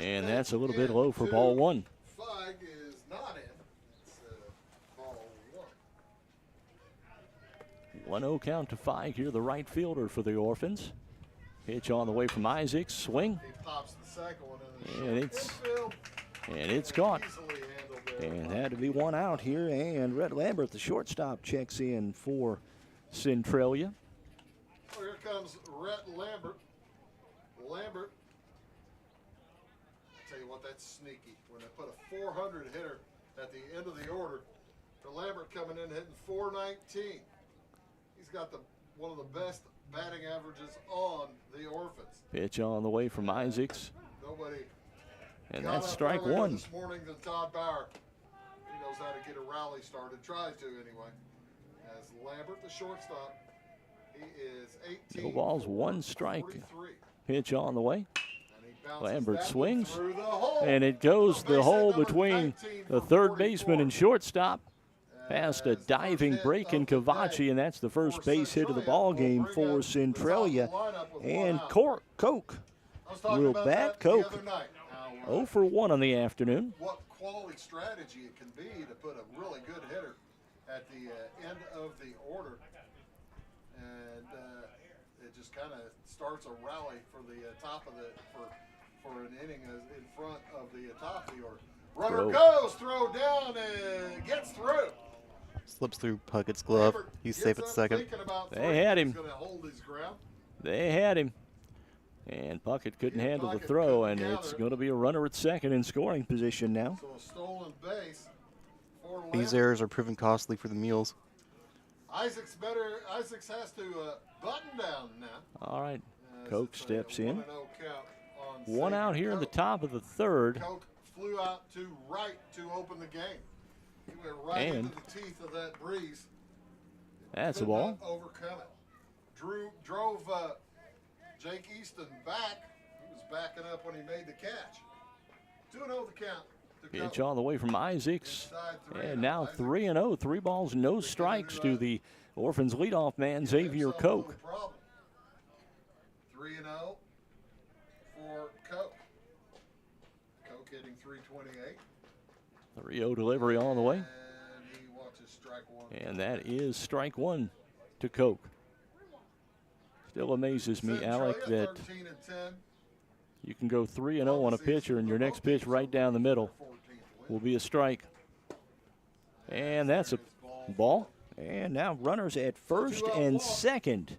And that's a little bit low for ball 1.
Feig is not in. It's ball 1.
1-0 count to Feig here, the right fielder for the Orphans. Pitch on the way from Isaacs. Swing.
He pops the second one in
And it's caught. And had to be 1 out here. And Rhett Lambert, the shortstop, checks in for Centralia.
Well, here comes Rhett Lambert. Lambert, I tell you what, that's sneaky. When they put a 400 hitter at the end of the order, for Lambert coming in hitting 419. He's got one of the best batting averages on the Orphans.
Pitch on the way from Isaacs.
Nobody
And
got
that's
up
strike
earlier
one.
this morning than Todd Bauer. He knows how to get a rally started, tries to anyway. As Lambert, the shortstop, he is 18.
No balls, one strike.
43.
Pitch on the way. Lambert
that
swings,
through the hole.
and it goes
Base
the hole
hit number
between
19
the
for
third
44.
baseman and shortstop. Past a
As the
diving
first
break
hit
in
of the
Cavachi,
day
and that's the first
for
base hit of the
Centralia.
ball
Will
game
bring
for
up the
Centralia.
top of the lineup with
And
one out.
Coke
I was talking
will
about
bat
that the
Coke.
other night. How,
0 for 1 on the afternoon.
what quality strategy it can be to put a really good hitter at the end of the order, and it just kind of starts a rally for the top of the for an inning in front of the top of the order. Runner goes, throw down, and gets through.
Slips through Puckett's glove.
Lambert
He's
gets
safe at
up
second.
thinking about
They
three.
had
He's
him.
gonna hold his ground.
They had him. And Puckett couldn't
Yeah,
handle the
Puckett
throw, and
couldn't
it's
gather.
going to be a runner at second in scoring position now.
So a stolen base for
These
Lambert.
errors are proving costly for the Mules.
Isaacs has to button down now.
All right,
As
Coke
it's a
steps in.
1-0 count on
One
Xavier
out here in the
Coke.
top of the third.
Coke flew out to right to open the game. He went right
And
into the teeth of that breeze.
That's a
Could
ball.
not overcome it. Drove Jake Easton back. He was backing up when he made the catch. 2-0 the count. to
Pitch
Coke.
on the way from Isaacs.
Inside 3-0.
And now
Isaacs
3-0. 3 balls, no strikes to the Orphans leadoff man, Xavier
himself a little
Coke.
problem. 3-0 for Coke. Coke hitting 328.
3-0 delivery on the way.
And he watches strike one.
And that is strike one to Coke. Still amazes me, Alec,
Centralia,
that
13 and 10.
you can go 3-0 on a pitcher, and your next pitch right down the middle will be a strike. And that's a ball. And now runners at first and second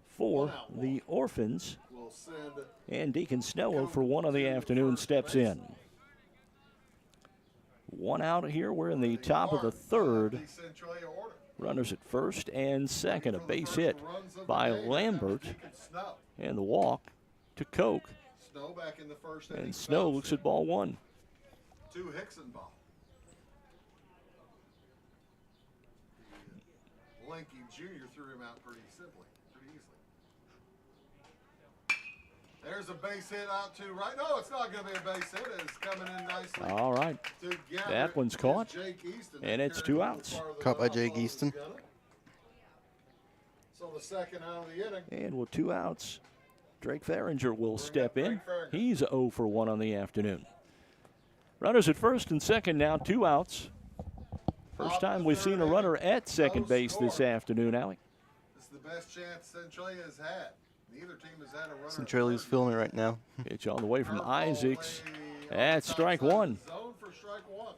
for the Orphans.
We'll send
And Deacon Snow 0 for 1 on the afternoon steps in. One out here. We're in the top of the third.
the Centralia order.
Runners at first and second. A base hit by Lambert.
Snow.
And the walk to Coke.
Snow back in the first inning.
And Snow looks at ball one.
2 Hickson ball. Lanky Jr. threw him out pretty easily. There's a base hit out to right. No, it's not going to be a base hit. It's coming in nicely.
All right.
Together
That one's
is
caught.
Jake Easton.
And it's 2 outs.
Caught by Jake Easton.
So the second out of the inning.
And with 2 outs, Drake Farringer will step in. He's 0 for 1 on the afternoon. Runners at first and second now, 2 outs. First time we've seen a runner at second base this afternoon, Alec.
This is the best chance Centralia has had. Neither team has had a runner.
Centralia's feeling it right now.
Pitch on the way from Isaacs. That's strike one.
Zone for strike one.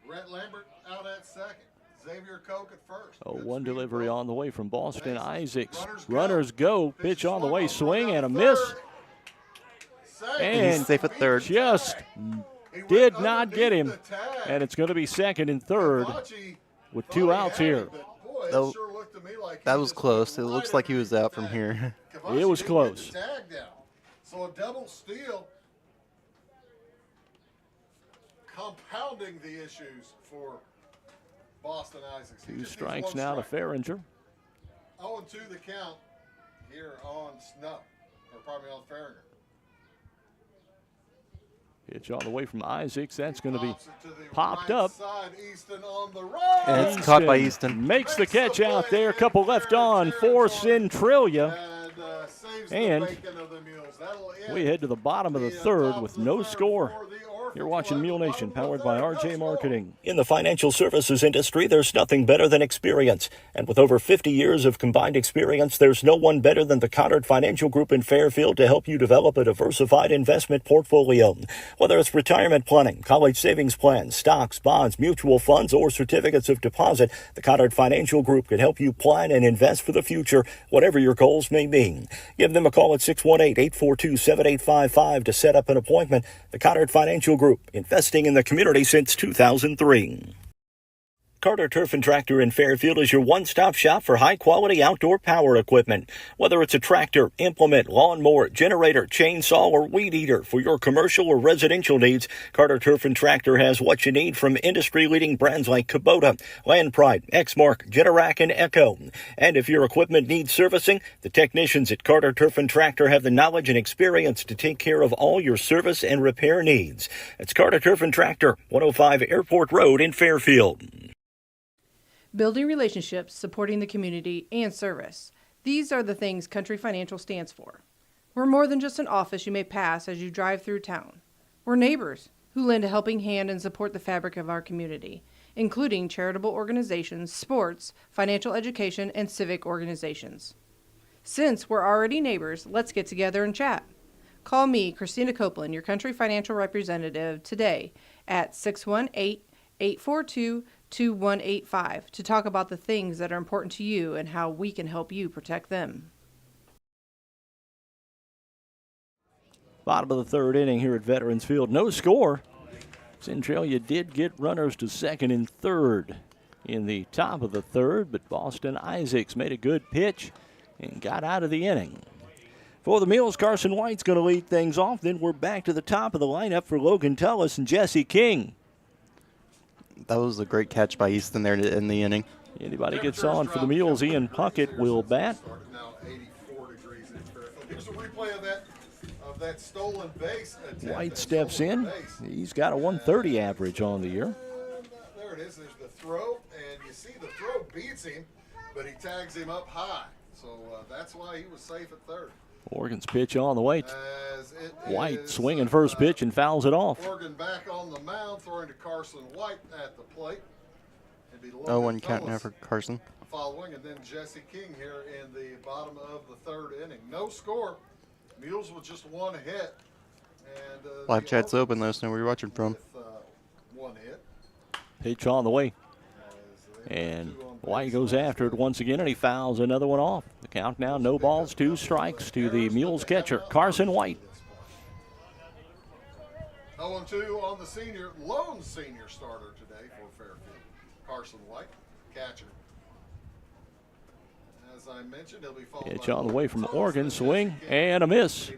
Rhett Lambert out at second. Xavier Coke at first.
0-1 delivery on the way from Boston. Isaacs. Runners go. Pitch on the way. Swing and a miss.
And he's safe at third.
Just did not get him. And it's going to be second and third with 2 outs here.
That was close. It looks like he was out from here.
It was close.
So a double steal, compounding the issues for Boston Isaacs.
2 strikes now to Farringer.
0-2 the count here on Snow, or pardon me, on Farringer.
Pitch on the way from Isaacs. That's going to be popped up.
Side, Easton on the right.
And it's caught by Easton.
Makes the catch out there. A couple left on for Centralia. And we head to the bottom of the third with no score. You're watching Mule Nation, powered by RJ Marketing.
In the financial services industry, there's nothing better than experience. And with over 50 years of combined experience, there's no one better than the Cottard Financial Group in Fairfield to help you develop a diversified investment portfolio. Whether it's retirement planning, college savings plans, stocks, bonds, mutual funds, or certificates of deposit, the Cottard Financial Group can help you plan and invest for the future, whatever your goals may be. Give them a call at 618-842-7855 to set up an appointment. The Cottard Financial Group, investing in the community since 2003. Carter Turf and Tractor in Fairfield is your one-stop shop for high-quality outdoor power equipment. Whether it's a tractor, implement, lawnmower, generator, chainsaw, or weed eater for your commercial or residential needs, Carter Turf and Tractor has what you need from industry-leading brands like Kubota, Land Pride, Exmark, Generac, and Echo. And if your equipment needs servicing, the technicians at Carter Turf and Tractor have the knowledge and experience to take care of all your service and repair needs. It's Carter Turf and Tractor, 105 Airport Road in Fairfield.
Building relationships, supporting the community, and service. These are the things Country Financial stands for. We're more than just an office you may pass as you drive through town. We're neighbors who lend a helping hand and support the fabric of our community, including charitable organizations, sports, financial education, and civic organizations. Since we're already neighbors, let's get together and chat. Call me, Christina Copeland, your Country Financial representative, today at 618-842-2185 to talk about the things that are important to you and how we can help you protect them.
Bottom of the third inning here at Veterans Field. No score. Centralia did get runners to second and third in the top of the third, but Boston Isaacs made a good pitch and got out of the inning. For the Mules, Carson White's going to lead things off. Then we're back to the top of the lineup for Logan Tullis and Jesse King.
That was a great catch by Easton there to end the inning.
Anybody gets on for the Mules, Ian Puckett will bat.
Now 84 degrees in Fairfield. Here's a replay of that stolen base attempt.
White steps in. He's got a 130 average on the year.
There it is. There's the throw, and you see the throw beats him, but he tags him up high. So that's why he was safe at third.
Oregon's pitch on the way. White swinging first pitch and fouls it off.
Oregon back on the mound, throwing to Carson White at the plate.
0-1 count now for Carson.
Following, and then Jesse King here in the bottom of the third inning. No score. Mules with just one hit. And
live chat's open. Let us know where you're watching from.
With, one hit.
Pitch on the way. And White goes after it once again, and he fouls another one off. The count now, no balls, 2 strikes to the Mules catcher, Carson White.
0-2 on the lone senior starter today for Fairfield, Carson White, catcher. As I mentioned, he'll be followed
Pitch on the way from Oregon, swing and a miss.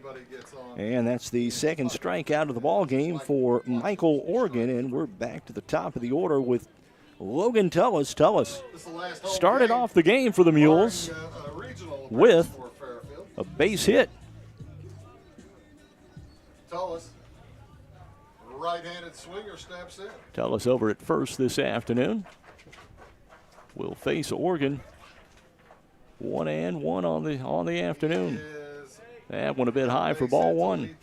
And that's the second strikeout of the ball game for Michael Oregon, and we're back to the top of the order with Logan Tullis. Tullis started off the game for the Mules with a base hit.
Tullis, right-handed swinger, steps in.
Tullis over at first this afternoon. Will face Oregon. 1-1 on the afternoon. That one a bit high for ball one.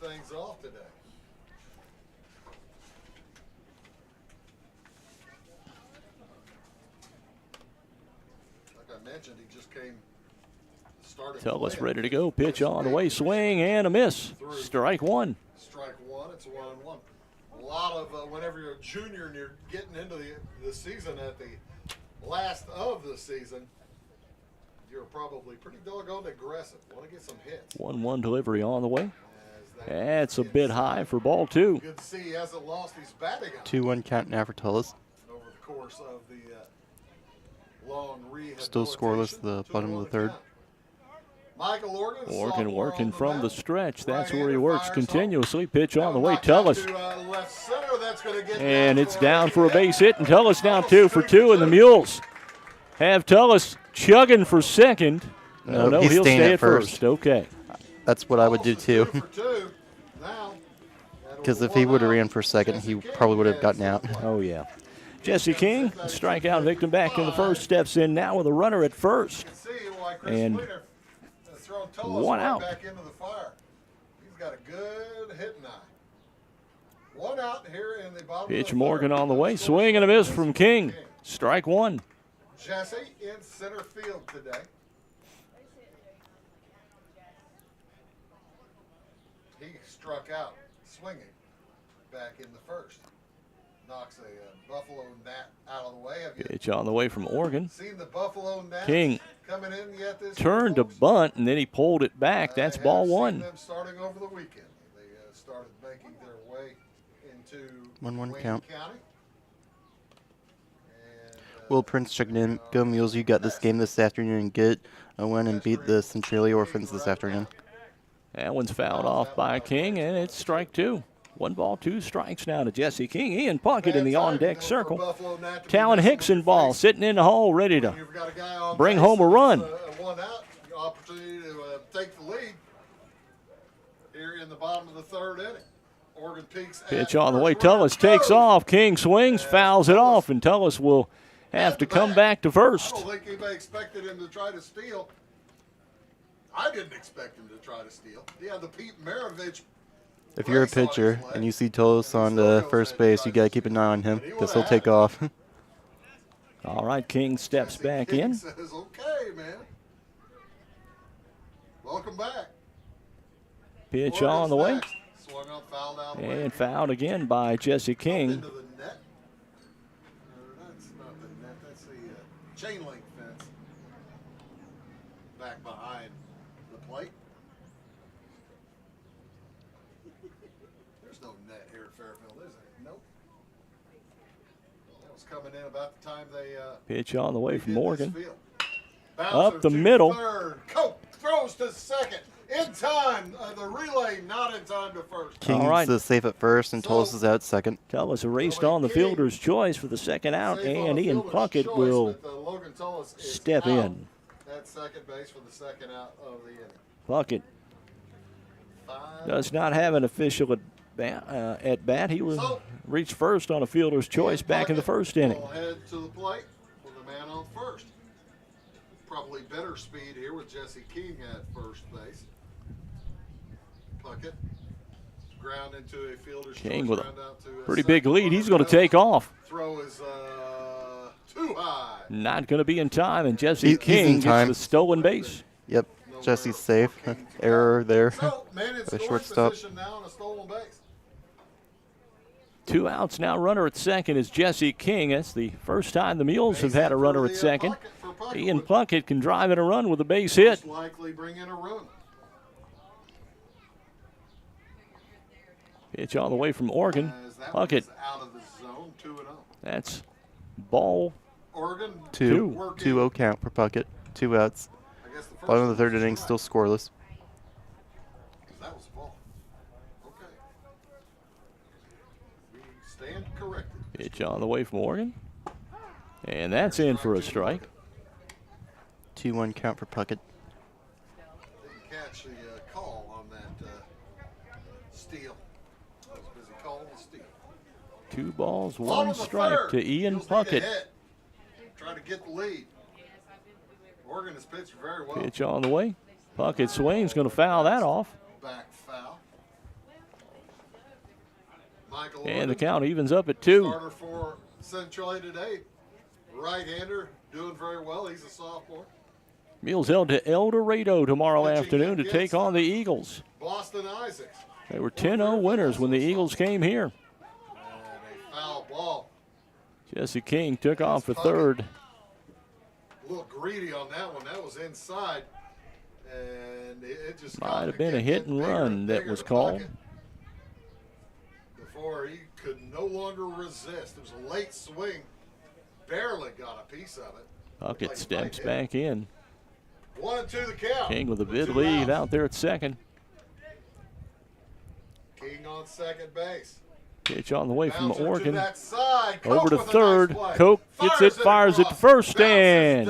Tullis ready to go. Pitch on the way. Swing and a miss. Strike one.
Strike one. It's 1-1. A lot of whenever you're a junior and you're getting into the season at the last of the season, you're probably pretty doggone aggressive. Want to get some hits.
1-1 delivery on the way. That's a bit high for ball two.
Good to see he hasn't lost his batting.
2-1 count now for Tullis.
Over the course of the long rehabilitation.
Still scoreless at the bottom of the third.
Michael
Oregon working from the stretch. That's where he works continuously. Pitch on the way. Tullis. And it's down for a base hit, and Tullis now 2 for 2, and the Mules have Tullis chugging for second. No, he'll stay at first. Okay.
That's what I would do too. Because if he would have ran for second, he probably would have gotten out.
Oh, yeah. Jesse King, strikeout victim back in the first, steps in now with a runner at first. And one out.
Back into the fire. He's got a good hitting eye. One out here in the bottom.
Pitch Morgan on the way. Swing and a miss from King. Strike one.
Jesse in center field today. He struck out swinging back in the first. Knocks a Buffalo gnat out of the way.
Pitch on the way from Oregon.
Seen the Buffalo gnats
King
coming in yet this
turned to bunt, and then he pulled it back. That's ball one.
Them starting over the weekend. They started making their way into
1-1
Wayne
count.
County.
Will Prince checking in. Go Mules, you got this game this afternoon and get a win and beat the Centralia Orphans this afternoon.
That one's fouled off by King, and it's strike two. 1 ball, 2 strikes now to Jesse King. Ian Puckett in the on-deck circle. Talon Hickson ball sitting in the hole, ready to bring home a run.
One out, opportunity to take the lead here in the bottom of the third inning. Oregon peaks.
Pitch on the way. Tullis takes off. King swings, fouls it off, and Tullis will have to come back to first.
I don't think anybody expected him to try to steal. I didn't expect him to try to steal. Yeah, the Pete Maravich.
If you're a pitcher and you see Tullis on the first base, you got to keep an eye on him because he'll take off.
All right, King steps back in.
Says, okay, man. Welcome back.
Pitch on the way.
Swung up, fouled out
And fouled again by Jesse King.
into the net. That's not the net. That's the chain link fence. Back behind the plate. There's no net here at Fairfield, is there? Nope. That was coming in about the time they
Pitch on the way from
redid
Morgan.
this field.
Up
Bouncer
the
to
middle.
Third. Cope throws to second. In time. The relay not in time to first.
King's the safe at first and Tullis is out at second.
Tullis erased on the fielder's choice for the second out, and Ian Puckett will step in.
At second base for the second out of the inning.
Puckett does not have an official at bat. He was reached first on a fielder's choice back in the first inning.
Will head to the plate with the man on first. Probably better speed here with Jesse King at first base. Puckett ground into a fielder's
King
choice,
with a
ground out to
pretty big lead. He's going to take off.
Throw is too high.
Not going to be in time, and Jesse
He's
King
in time.
gets the stolen base.
Yep, Jesse's safe. Error there.
So, man in
The
scoring
shortstop.
position now on a stolen base.
2 outs now. Runner at second is Jesse King. That's the first time the Mules have had a runner at second. Ian Puckett can drive in a run with a base hit.
Most likely bring in a run.
Pitch all the way from Oregon. Puckett.
Out of the zone, 2-0.
That's ball
Oregon
2-0 count for Puckett. 2 outs. Bottom of the third inning, still scoreless.
That was a ball. Okay. We stand corrected.
Pitch on the way from Oregon. And that's in for a strike.
2-1 count for Puckett.
Didn't catch the call on that steal. I was busy calling the steal.
2 balls,
Bottom
1
of the
strike
third.
to Ian
Mules need a
Puckett.
hit. Trying to get the lead. Oregon has pitched very well.
Pitch on the way. Puckett swings, going to foul that off.
Back foul. Michael
And
Oregon,
the count evens up at 2.
starter for Centralia today. Right-hander, doing very well. He's a sophomore.
Mules held to El Dorado tomorrow
Pitching
afternoon to
against
take on the Eagles.
Boston Isaacs.
They were 10-0 winners when the Eagles came here.
And a foul ball.
Jesse King took off for third.
A little greedy on that one. That was inside. And it just
Might have been a hit and run that was called.
Before he could no longer resist. It was a late swing. Barely got a piece of it.
Puckett steps back in.
1-2 the count.
King with a big
2
lead
outs.
out there at second.
King on second base.
Pitch on the way from
Bouncer to
Oregon.
that side.
Over
Cope
to
with a nice
third.
play.
Cope gets it, fires it to first, and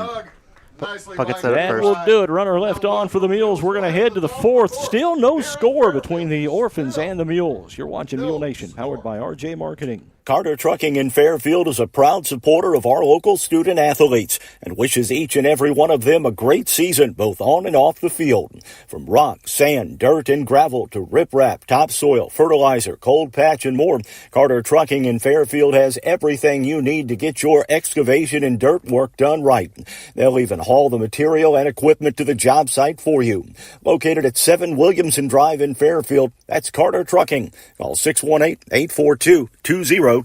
Puckett's at
that
first.
will do it. Runner left on for the Mules. We're going to head to the fourth. Still no score between the Orphans and the Mules. You're watching Mule Nation, powered by RJ Marketing.
Carter Trucking in Fairfield is a proud supporter of our local student athletes and wishes each and every one of them a great season, both on and off the field. From rock, sand, dirt, and gravel to riprap, topsoil, fertilizer, cold patch, and more, Carter Trucking in Fairfield has everything you need to get your excavation and dirt work done right. They'll even haul the material and equipment to the job site for you. Located at 7 Williamson Drive in Fairfield, that's Carter Trucking. Call 618-842-2022.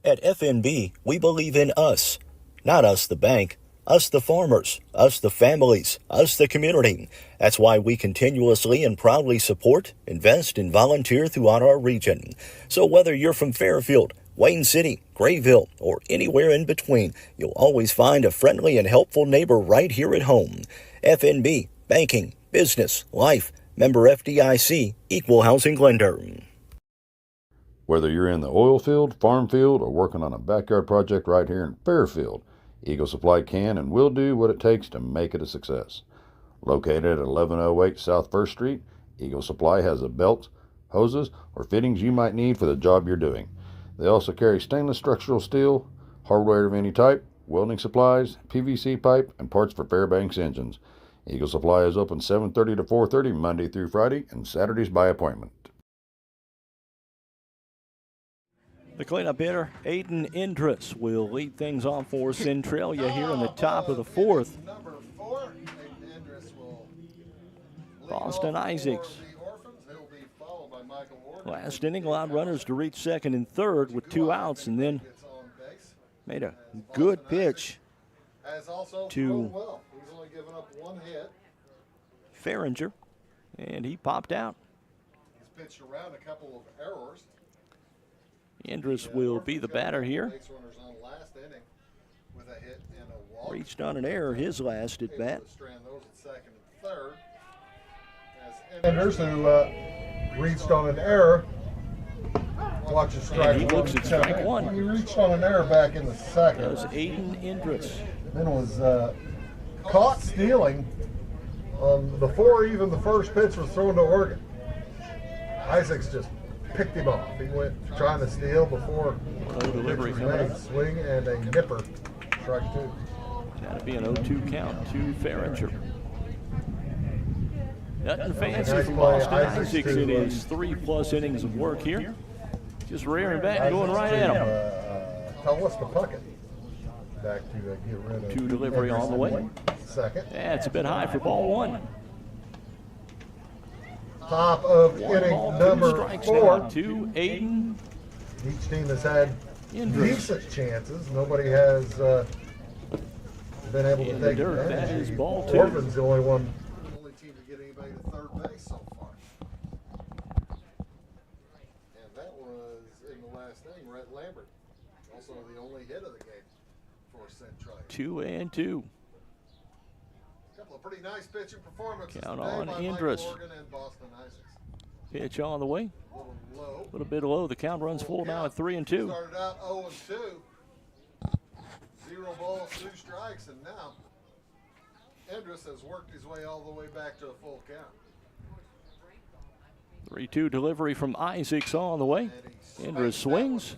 At FNB, we believe in us, not us the bank. Us the farmers, us the families, us the community. That's why we continuously and proudly support, invest, and volunteer throughout our region. So whether you're from Fairfield, Wayne City, Grayville, or anywhere in between, you'll always find a friendly and helpful neighbor right here at home. FNB, banking, business, life, member FDIC, equal housing lender.
Whether you're in the oil field, farm field, or working on a backyard project right here in Fairfield, Eagle Supply can and will do what it takes to make it a success. Located at 1108 South 1st Street, Eagle Supply has the belts, hoses, or fittings you might need for the job you're doing. They also carry stainless structural steel, hardware of any type, welding supplies, PVC pipe, and parts for Fairbanks engines. Eagle Supply is open 7:30 to 4:30 Monday through Friday and Saturdays by appointment.
The cleanup hitter, Aiden Indris, will lead things off for Centralia here in the top of the fourth.
Number 4, Aiden Indris will lead
Boston
off
Isaacs.
for the Orphans. He'll be followed by Michael Ward.
Last inning allowed runners to reach second and third with 2 outs, and then
Gets on base.
made a good pitch
Has also
to
thrown well. He's only given up 1 hit.
Farringer, and he popped out.
He's pitched around a couple of errors.
Indris will be the batter here.
Base runners on last inning with a hit and a walk.
Reached on an error his last at bat.
Able to strand those at second and third. As Enders, who reached on an error. Watch his strike.
And he looks at strike 1.
He reached on an error back in the second.
That was Aiden Indris.
Then was caught stealing before even the first pitch was thrown to Oregon. Isaacs just picked him off. He went trying to steal before
delivery
the pitch was made. Swing and a nipper. Strike 2.
That'd be an 0-2 count to Farringer. Nothing fancy
Nice
from
play,
Boston
Isaacs,
Isaacs
to,
in his 3+ innings of work here. Just rearing back and going right at him.
Tell us to Puckett. Back to get rid of
2 delivery on the way.
Second.
Yeah, it's a bit high for ball 1.
Top of
1
inning
ball, 2
number
strikes
4.
now to Aiden.
Each team has had
Indris.
decent chances. Nobody has been able to
In the
take
dirt,
advantage.
that is ball 2.
Orphans the only one. Only team to get anybody to third base so far. And that was in the last inning, Rhett Lambert. Also the only hit of the game for Centralia.
2-2.
Couple of pretty nice pitching performances
Count
today
on
by
Indris.
Michael Morgan and Boston Isaacs.
Pitch on the way.
A little low.
A little bit low. The count runs full now at 3-2.
Started out 0-2. 0 balls, 2 strikes, and now Indris has worked his way all the way back to a full count.
3-2 delivery from Isaacs on the way. Indris swings,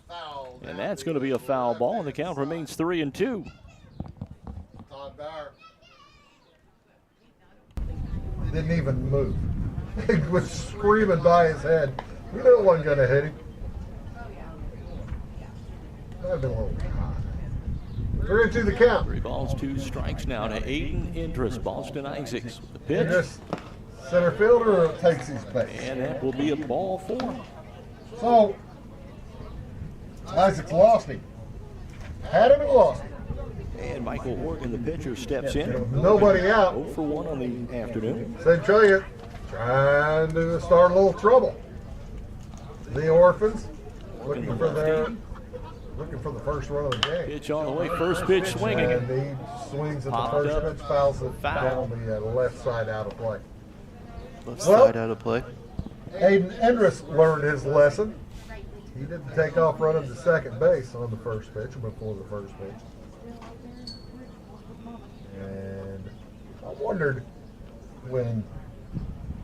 and that's going to be a foul ball, and the count remains 3-2.
Todd Bauer didn't even move. He was screaming by his head. You knew it wasn't going to hit him. Might have been a little high. 3-2 the count.
3 balls, 2 strikes now to Aiden Indris. Boston Isaacs with the pitch.
Indris, center fielder, takes his base.
And that will be a ball 4.
So, Isaacs lost him. Had him and lost him.
And Michael Organ, the pitcher, steps in.
Nobody out.
0 for 1 on the afternoon.
Centralia trying to start a little trouble. The Orphans looking for the first run of the game.
Pitch on the way. First pitch swinging.
And he swings at the
Popped
first
up.
pitch, fouls it
Foul.
down the left side out of play.
Left side out of play.
Aiden Indris learned his lesson. He didn't take off running to second base on the first pitch or before the first pitch. And I wondered when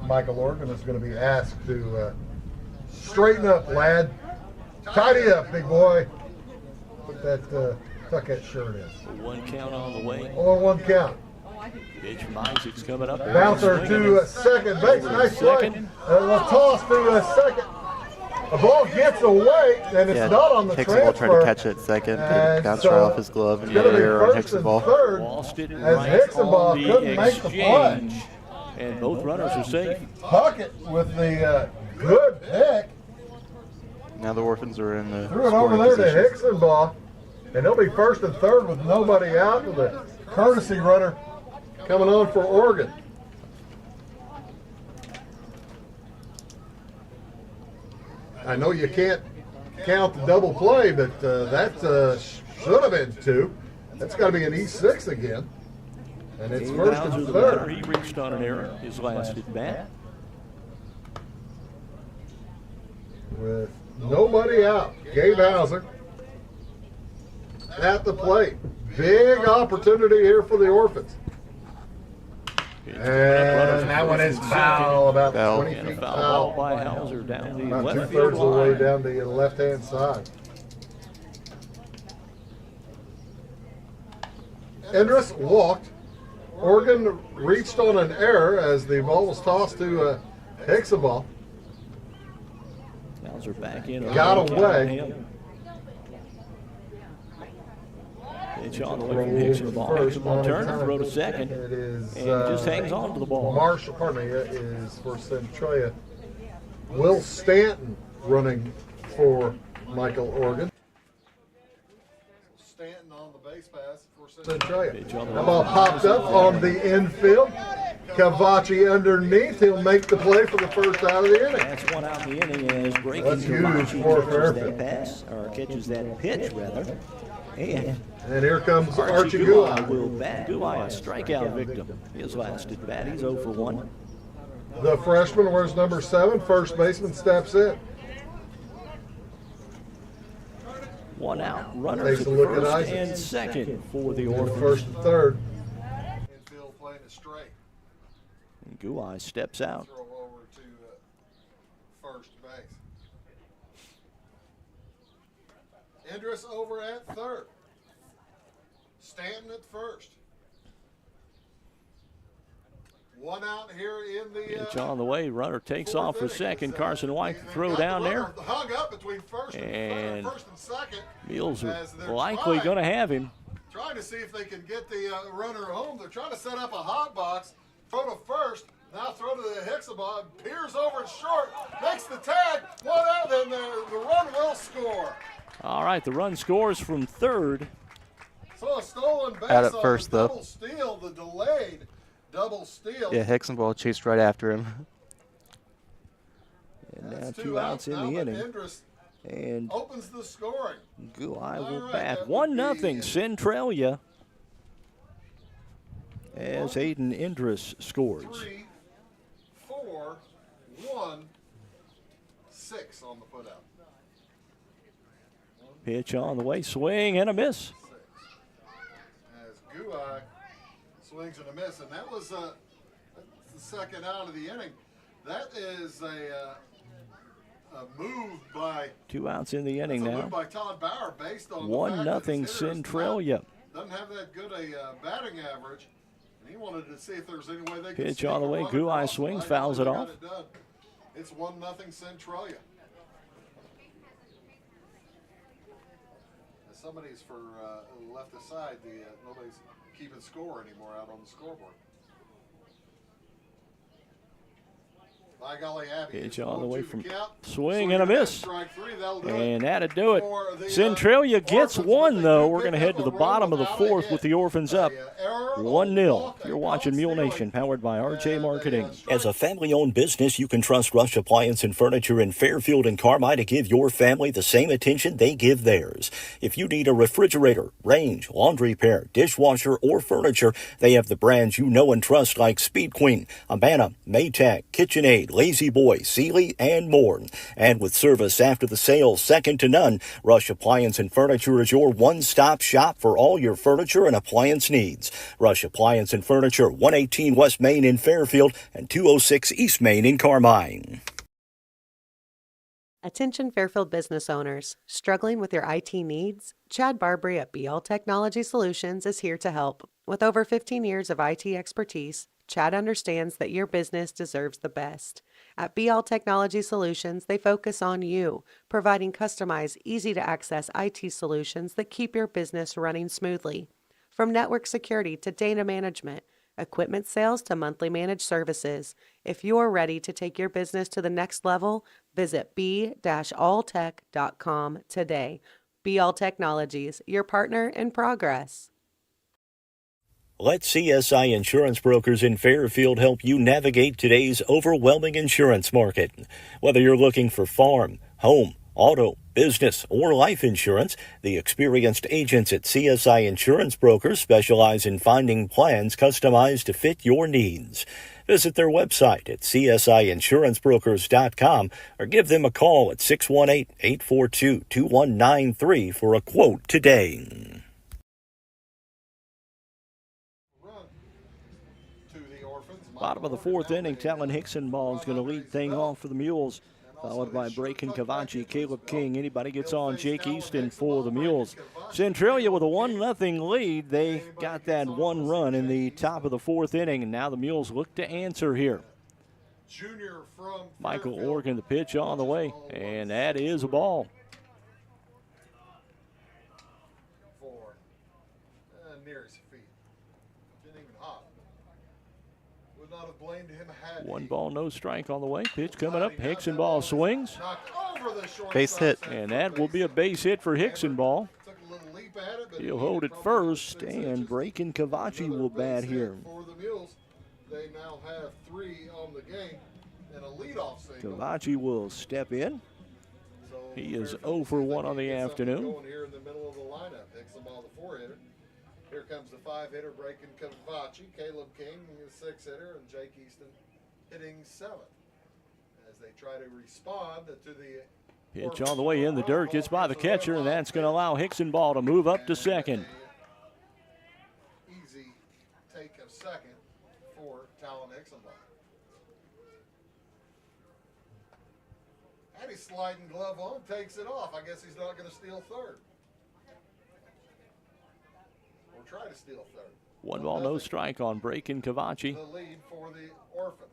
Michael Organ is going to be asked to straighten up, lad. Tidy up, big boy. Put that, tuck that shirt in.
1 count on the way.
0-1 count.
Pitch from Isaacs coming up.
Bouncer to second base. Nice play. A toss to second. The ball gets away, and it's not on the
Hicksonball
transfer.
tried to catch it second, but it bounced right off his glove and got error on Hicksonball.
Lost it
as
right
Hicksonball
on the
couldn't make the play.
exchange. And both runners are safe.
Puckett with the good pick.
Now the Orphans are in the
Threw it over
scoring
there to
position.
Hicksonball, and they'll be first and third with nobody out with a courtesy runner coming on for Oregon. I know you can't count the double play, but that should have been 2. That's got to be an E6 again. And it's first and third.
He reached on an error his last at bat.
With nobody out. Gabe Hauser at the plate. Big opportunity here for the Orphans. And that one is foul, about 20 feet
Foul by Hauser down the
about
left field
2/3 of the way
line.
down the left-hand side. Endress walked. Oregon reached on an error as the ball was tossed to Hexaball.
Hauser back in.
Got away.
Pitch on the way from Hexaball. Hexaball turns, throw to second,
It is,
and just hangs on to the ball.
Marshall, pardon me, it is for Centralia. Will Stanton running for Michael Oregon. Stanton on the base pass for Centralia. The ball popped up on the infield. Cavachi underneath. He'll make the play for the first out of the inning.
That's one out in the inning as breaking
That's huge
Cavachi
for
catches
Fairfield.
that pass, or catches that pitch rather.
And here comes Archie
Guai
Guai.
will bat. Guai, a strikeout victim. His last at bat, he's 0 for 1.
The freshman wears number 7. First baseman steps in.
One out. Runners
Takes
at
a look at
first
Isaac.
and second for the
And
Orphans.
first and third. Infield playing it straight.
And Guai steps out.
Throw over to first base. Endress over at third. Stanton at first. One out here in the
Pitch on the way. Runner takes off for second. Carson White to throw down there.
Hung up between first
And
first and second.
Mules are
as they're
likely going to have him.
Trying to see if they can get the runner home. They're trying to set up a hot box. Throw to first. Now throw to the Hexaball. Peers over and short. Makes the tag. One out. Then the run will score.
All right, the run scores from third.
So a stolen base
Out at
on
first,
the
though.
double steal, the delayed double steal.
Yeah, Hexenball chased right after him.
And
That's
now 2 outs in
now,
the
but
inning.
Endress
And
opens the scoring.
Guai
All
will
right,
bat.
that
1-0
would be
Centralia as Aiden Endress scores.
3, 4, 1, 6 on the putout.
Pitch on the way, swing and a miss.
As Guai swings and a miss, and that was that's the second out of the inning. That is a move by
2 outs in the inning
that's a
now.
move by Todd Bauer based on
1-0
the fact that his hitters
Centralia.
doesn't have that good a batting average, and he wanted to see if there was any way they could
Pitch
sneak
on the
a
way,
run
Guai
across.
swings,
By
fouls
golly,
it
they
off.
got it done. It's 1-0 Centralia. As somebody's for left aside, nobody's keeping score anymore out on the scoreboard. By golly, Abby.
Pitch
it's
on the way
0-2
from
count.
swing and a miss.
Strike 3, that'll do it.
And that'll do it.
For the,
Centralia gets
Orphans,
one,
but they
though.
do
We're
pick
going to head
up
to
a
the
run
bottom of the
without a
fourth
hit.
with the Orphans up
Error,
1-0. You're
walk,
watching Mule
stealing.
Nation, powered by RJ Marketing.
As a family-owned business, you can trust Rush Appliance and Furniture in Fairfield and Carmi to give your family the same attention they give theirs. If you need a refrigerator, range, laundry pair, dishwasher, or furniture, they have the brands you know and trust like Speed Queen, Abana, Maytag, KitchenAid, Lazy Boy, Sealy, and more. And with service after the sale second to none, Rush Appliance and Furniture is your one-stop shop for all your furniture and appliance needs. Rush Appliance and Furniture, 118 West Main in Fairfield and 206 East Main in Carmine.
Attention Fairfield business owners. Struggling with your IT needs? Chad Barbary at BL Technology Solutions is here to help. With over 15 years of IT expertise, Chad understands that your business deserves the best. At BL Technology Solutions, they focus on you, providing customized, easy-to-access IT solutions that keep your business running smoothly. From network security to data management, equipment sales to monthly managed services, if you're ready to take your business to the next level, visit b-alltech.com today. BL Technologies, your partner in progress.
Let CSI Insurance Brokers in Fairfield help you navigate today's overwhelming insurance market. Whether you're looking for farm, home, auto, business, or life insurance, the experienced agents at CSI Insurance Brokers specialize in finding plans customized to fit your needs. Visit their website at csiinsurancebrokers.com or give them a call at 618-842-2193 for a quote today.
Bottom of the fourth inning, Talon Hicksonball is going to lead thing off for the Mules, followed by Braken Cavachi, Caleb King. Anybody gets on, Jake Easton for the Mules. Centralia with a 1-0 lead. They got that one run in the top of the fourth inning, and now the Mules look to answer here. Michael Organ, the pitch on the way, and that is a ball. One ball, no strike on the way. Pitch coming up. Hicksonball swings.
Base hit.
And that will be a base hit for Hicksonball. He'll hold it first, and Braken Cavachi will bat here.
They now have 3 on the game and a leadoff single.
Cavachi will step in. He is 0 for 1 on the afternoon.
Here in the middle of the lineup, Hicksonball, the 4-hitter. Here comes the 5-hitter, Braken Cavachi, Caleb King, the 6-hitter, and Jake Easton hitting 7th. As they try to respond to the
pitch on the way in the dirt, gets by the catcher, and that's going to allow Hicksonball to move up to second.
Easy take of second for Talon Hicksonball. And he's sliding glove on, takes it off. I guess he's not going to steal third. Or try to steal third.
1 ball, no strike on Braken Cavachi.
The lead for the Orphans.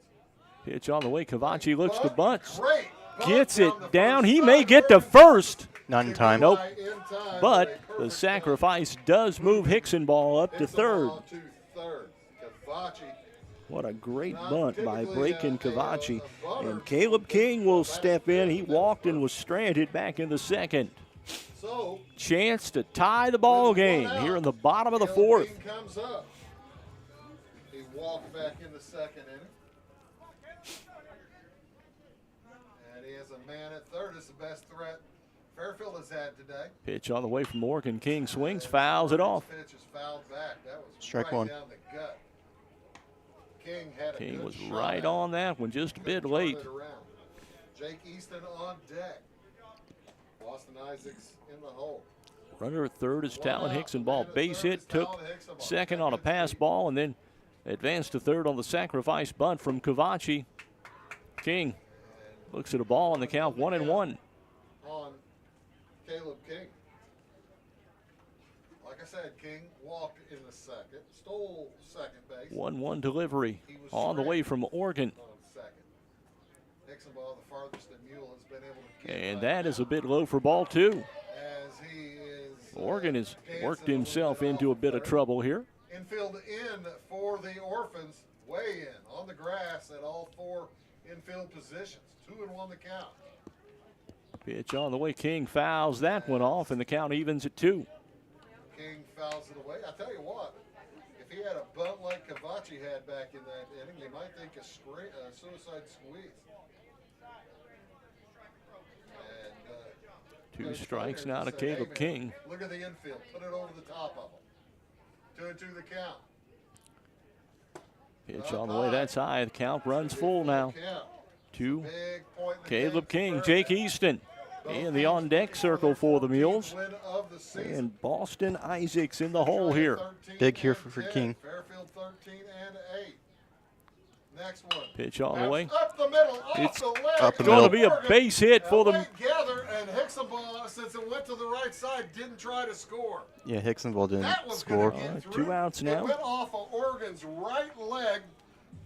Pitch on the way. Cavachi looks to bunt.
Great.
Gets it down. He may get to first.
Not in time.
Nope. But the sacrifice does move Hicksonball up to third. What a great bunt by Braken Cavachi. And Caleb King will step in. He walked and was stranded back in the second. Chance to tie the ball game here in the bottom of the fourth.
Comes up. He walked back in the second inning. And he has a man at third. It's the best threat Fairfield has had today.
Pitch on the way from Morgan. King swings, fouls it off.
Pitch is fouled back. That was
strike
right
1.
Down the gut.
King was right on that one, just a bit late.
Jake Easton on deck. Boston Isaacs in the hole.
Runner at third is Talon Hicksonball. Base hit, took second on a pass ball, and then advanced to third on the sacrifice bunt from Cavachi. King looks at a ball on the count, 1-1.
On Caleb King. Like I said, King walked in the second, stole second base.
1-1 delivery on the way from Oregon.
Hicksonball, the farthest that Mule has been able to get.
And that is a bit low for ball 2.
As he is,
Oregon has worked himself into a bit of trouble here.
Infield in for the Orphans, way in, on the grass at all 4 infield positions. 2-1 the count.
Pitch on the way. King fouls that one off, and the count evens at 2.
King fouls it away. I tell you what, if he had a bunt like Cavachi had back in that inning, you might think a suicide squeeze. And,
2 strikes now to Caleb King.
Look at the infield. Put it over the top of him. 2-2 the count.
Pitch on the way. That's high. The count runs full now. 2. Caleb King, Jake Easton in the on-deck circle for the Mules. And Boston Isaacs in the hole here.
Big here for King.
Fairfield 13 and 8. Next one.
Pitch on the way.
Up the middle,
it's
up the
going to
middle.
be a base hit for them.
Together, and Hicksonball, since it went to the right side, didn't try to score.
Yeah, Hicksonball didn't score.
2 outs now.
It went off of Oregon's right leg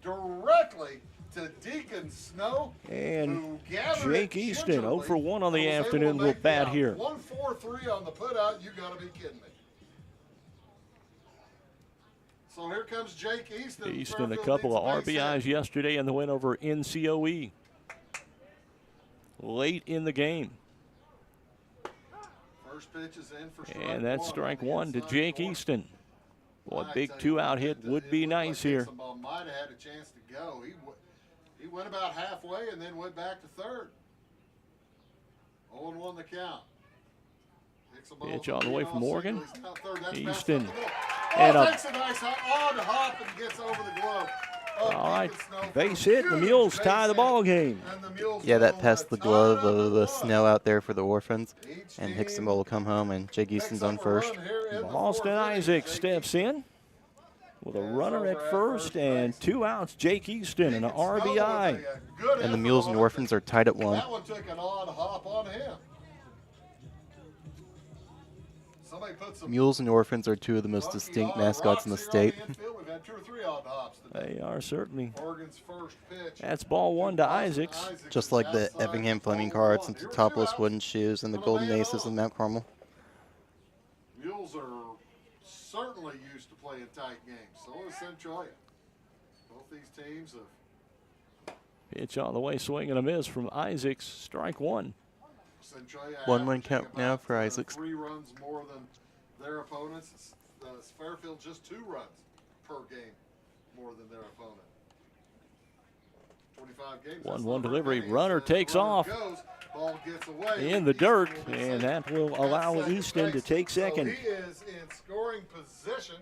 directly to Deacon Snow.
And Jake Easton, 0 for 1 on the afternoon, will bat here.
1-4-3 on the putout. You got to be kidding me. So here comes Jake Easton.
Easton, a couple of RBIs yesterday in the win over NCOE. Late in the game.
First pitch is in for strike
and that's strike 1 to Jake Easton. Boy, a big two-out hit would be nice here.
Might have had a chance to go. He went about halfway and then went back to third. 0-1 the count.
Pitch all the way from Morgan. Easton.
And takes a nice odd hop and gets over the glove.
All right, base hit, and the Mules tie the ball game.
Yeah, that passed the glove of the snow out there for the Orphans. And Hickson will come home, and Jake Easton's on first.
Boston Isaacs steps in with a runner at first and 2 outs. Jake Easton and an RBI.
And the Mules and Orphans are tied at 1.
That one took an odd hop on him.
Mules and Orphans are 2 of the most distinct mascots in the state.
They are certainly. That's ball 1 to Isaacs.
Just like the Effingham Fleming Cards and the Topless Wooden Shoes and the Golden Aces of Mount Carmel.
Mules are certainly used to playing tight games. So is Centralia. Both these teams have.
Pitch all the way, swing and a miss from Isaacs. Strike 1.
1-1 count now for Isaacs.
3 runs more than their opponents. Fairfield just 2 runs per game more than their opponent. 25 games.
1-1 delivery. Runner takes off
ball gets away
in the dirt, and that will allow Easton to take second.
So he is in scoring position.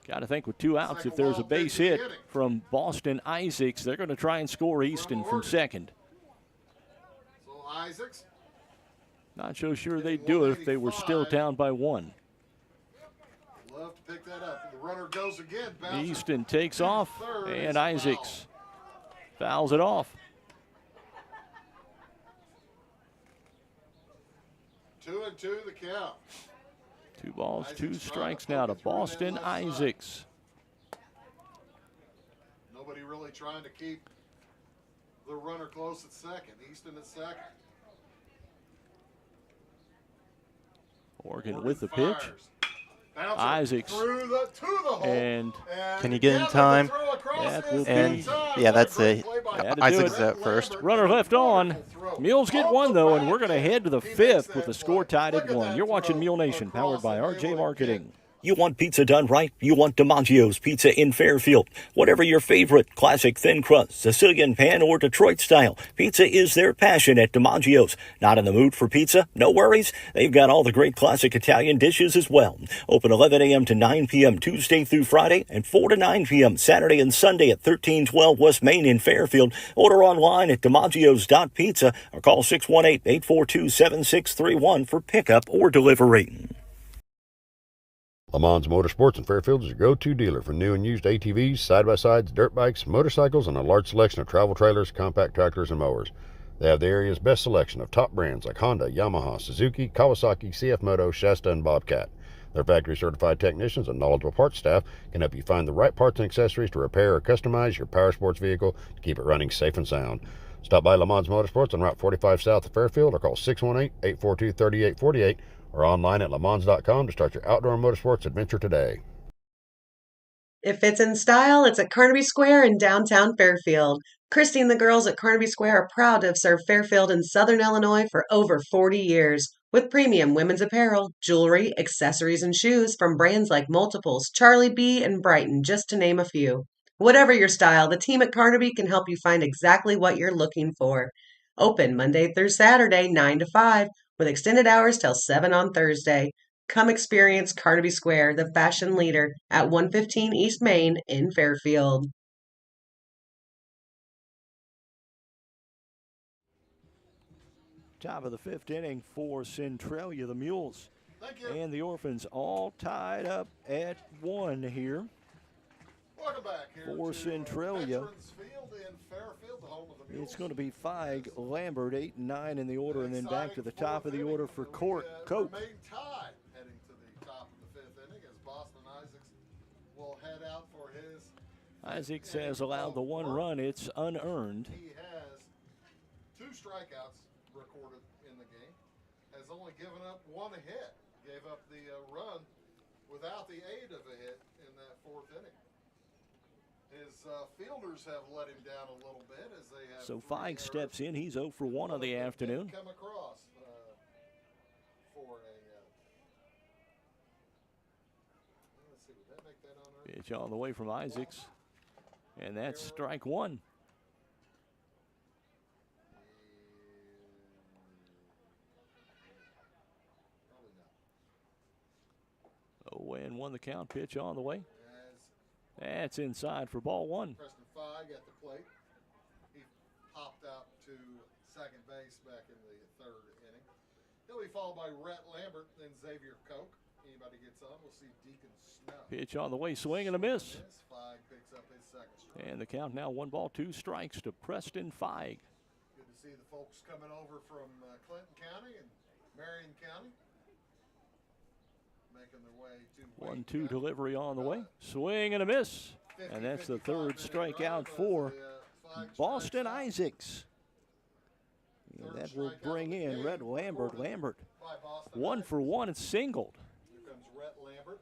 Got to think with 2 outs, if there's a base hit from Boston Isaacs, they're going to try and score Easton from second.
Isaacs.
Not so sure they'd do it if they were still down by 1.
Love to pick that up. The runner goes again.
Easton takes off, and Isaacs fouls it off.
2-2 the count.
2 balls, 2 strikes now to Boston Isaacs.
Nobody really trying to keep the runner close at second. Easton at second.
Morgan with the pitch. Isaacs.
To the hole.
And
can you get in time?
That will
and
be.
Yeah, that's it. Isaacs is at first.
Runner left on. Mules get 1, though, and we're going to head to the 5th with the score tied at 1. You're watching Mule Nation, powered by RJ Marketing.
You want pizza done right? You want DiMaggio's Pizza in Fairfield. Whatever your favorite, classic thin crust, Sicilian pan, or Detroit style, pizza is their passion at DiMaggio's. Not in the mood for pizza? No worries. They've got all the great classic Italian dishes as well. Open 11 a.m. to 9 p.m. Tuesday through Friday and 4 to 9 p.m. Saturday and Sunday at 1312 West Main in Fairfield. Order online at DiMaggio's.pizza or call 618-842-7631 for pickup or delivery.
Le Mans Motorsports in Fairfield is your go-to dealer for new and used ATVs, side-by-sides, dirt bikes, motorcycles, and a large selection of travel trailers, compact tractors, and mowers. They have the area's best selection of top brands like Honda, Yamaha, Suzuki, Kawasaki, CF Moto, Shasta, and Bobcat. Their factory-certified technicians and knowledgeable parts staff can help you find the right parts and accessories to repair or customize your power sports vehicle to keep it running safe and sound. Stop by Le Mans Motorsports on Route 45 south of Fairfield or call 618-842-3848 or online at lemans.com to start your outdoor motorsports adventure today.
If it's in style, it's at Carnaby Square in downtown Fairfield. Christy and the girls at Carnaby Square are proud to have served Fairfield and Southern Illinois for over 40 years. With premium women's apparel, jewelry, accessories, and shoes from brands like Multiples, Charlie B., and Brighton, just to name a few. Whatever your style, the team at Carnaby can help you find exactly what you're looking for. Open Monday through Saturday, 9 to 5, with extended hours till 7 on Thursday. Come experience Carnaby Square, the fashion leader, at 115 East Main in Fairfield.
Top of the 5th inning for Centralia, the Mules and the Orphans all tied up at 1 here.
Welcome back here
for Centralia.
Field in Fairfield, the home of the Mules.
It's going to be Feig, Lambert, 8 and 9 in the order, and then back to the top of the order for Coke.
Remain tied heading to the top of the 5th inning as Boston Isaacs will head out for his.
Isaacs has allowed the 1 run. It's unearned.
He has 2 strikeouts recorded in the game. Has only given up 1 hit. Gave up the run without the aid of a hit in that 4th inning. His fielders have let him down a little bit as they have.
So Feig steps in. He's 0 for 1 on the afternoon.
Come across for
Pitch on the way from Isaacs. And that's strike one. Oh, and won the count. Pitch on the way. That's inside for ball one.
Preston Feig at the plate. He popped out to second base back in the third inning. He'll be followed by Rhett Lambert, then Xavier Koch. Anybody gets on, we'll see Deacon Snow.
Pitch on the way, swing and a miss.
Feig picks up his second strike.
And the count now 1-2 strikes to Preston Feig.
Good to see the folks coming over from Clinton County and Marion County. Making their way to
1-2 delivery on the way. Swing and a miss. And that's the third strikeout for Boston Isaacs. And that will bring in Rhett Lambert. Lambert 1 for 1 and singled.
Here comes Rhett Lambert.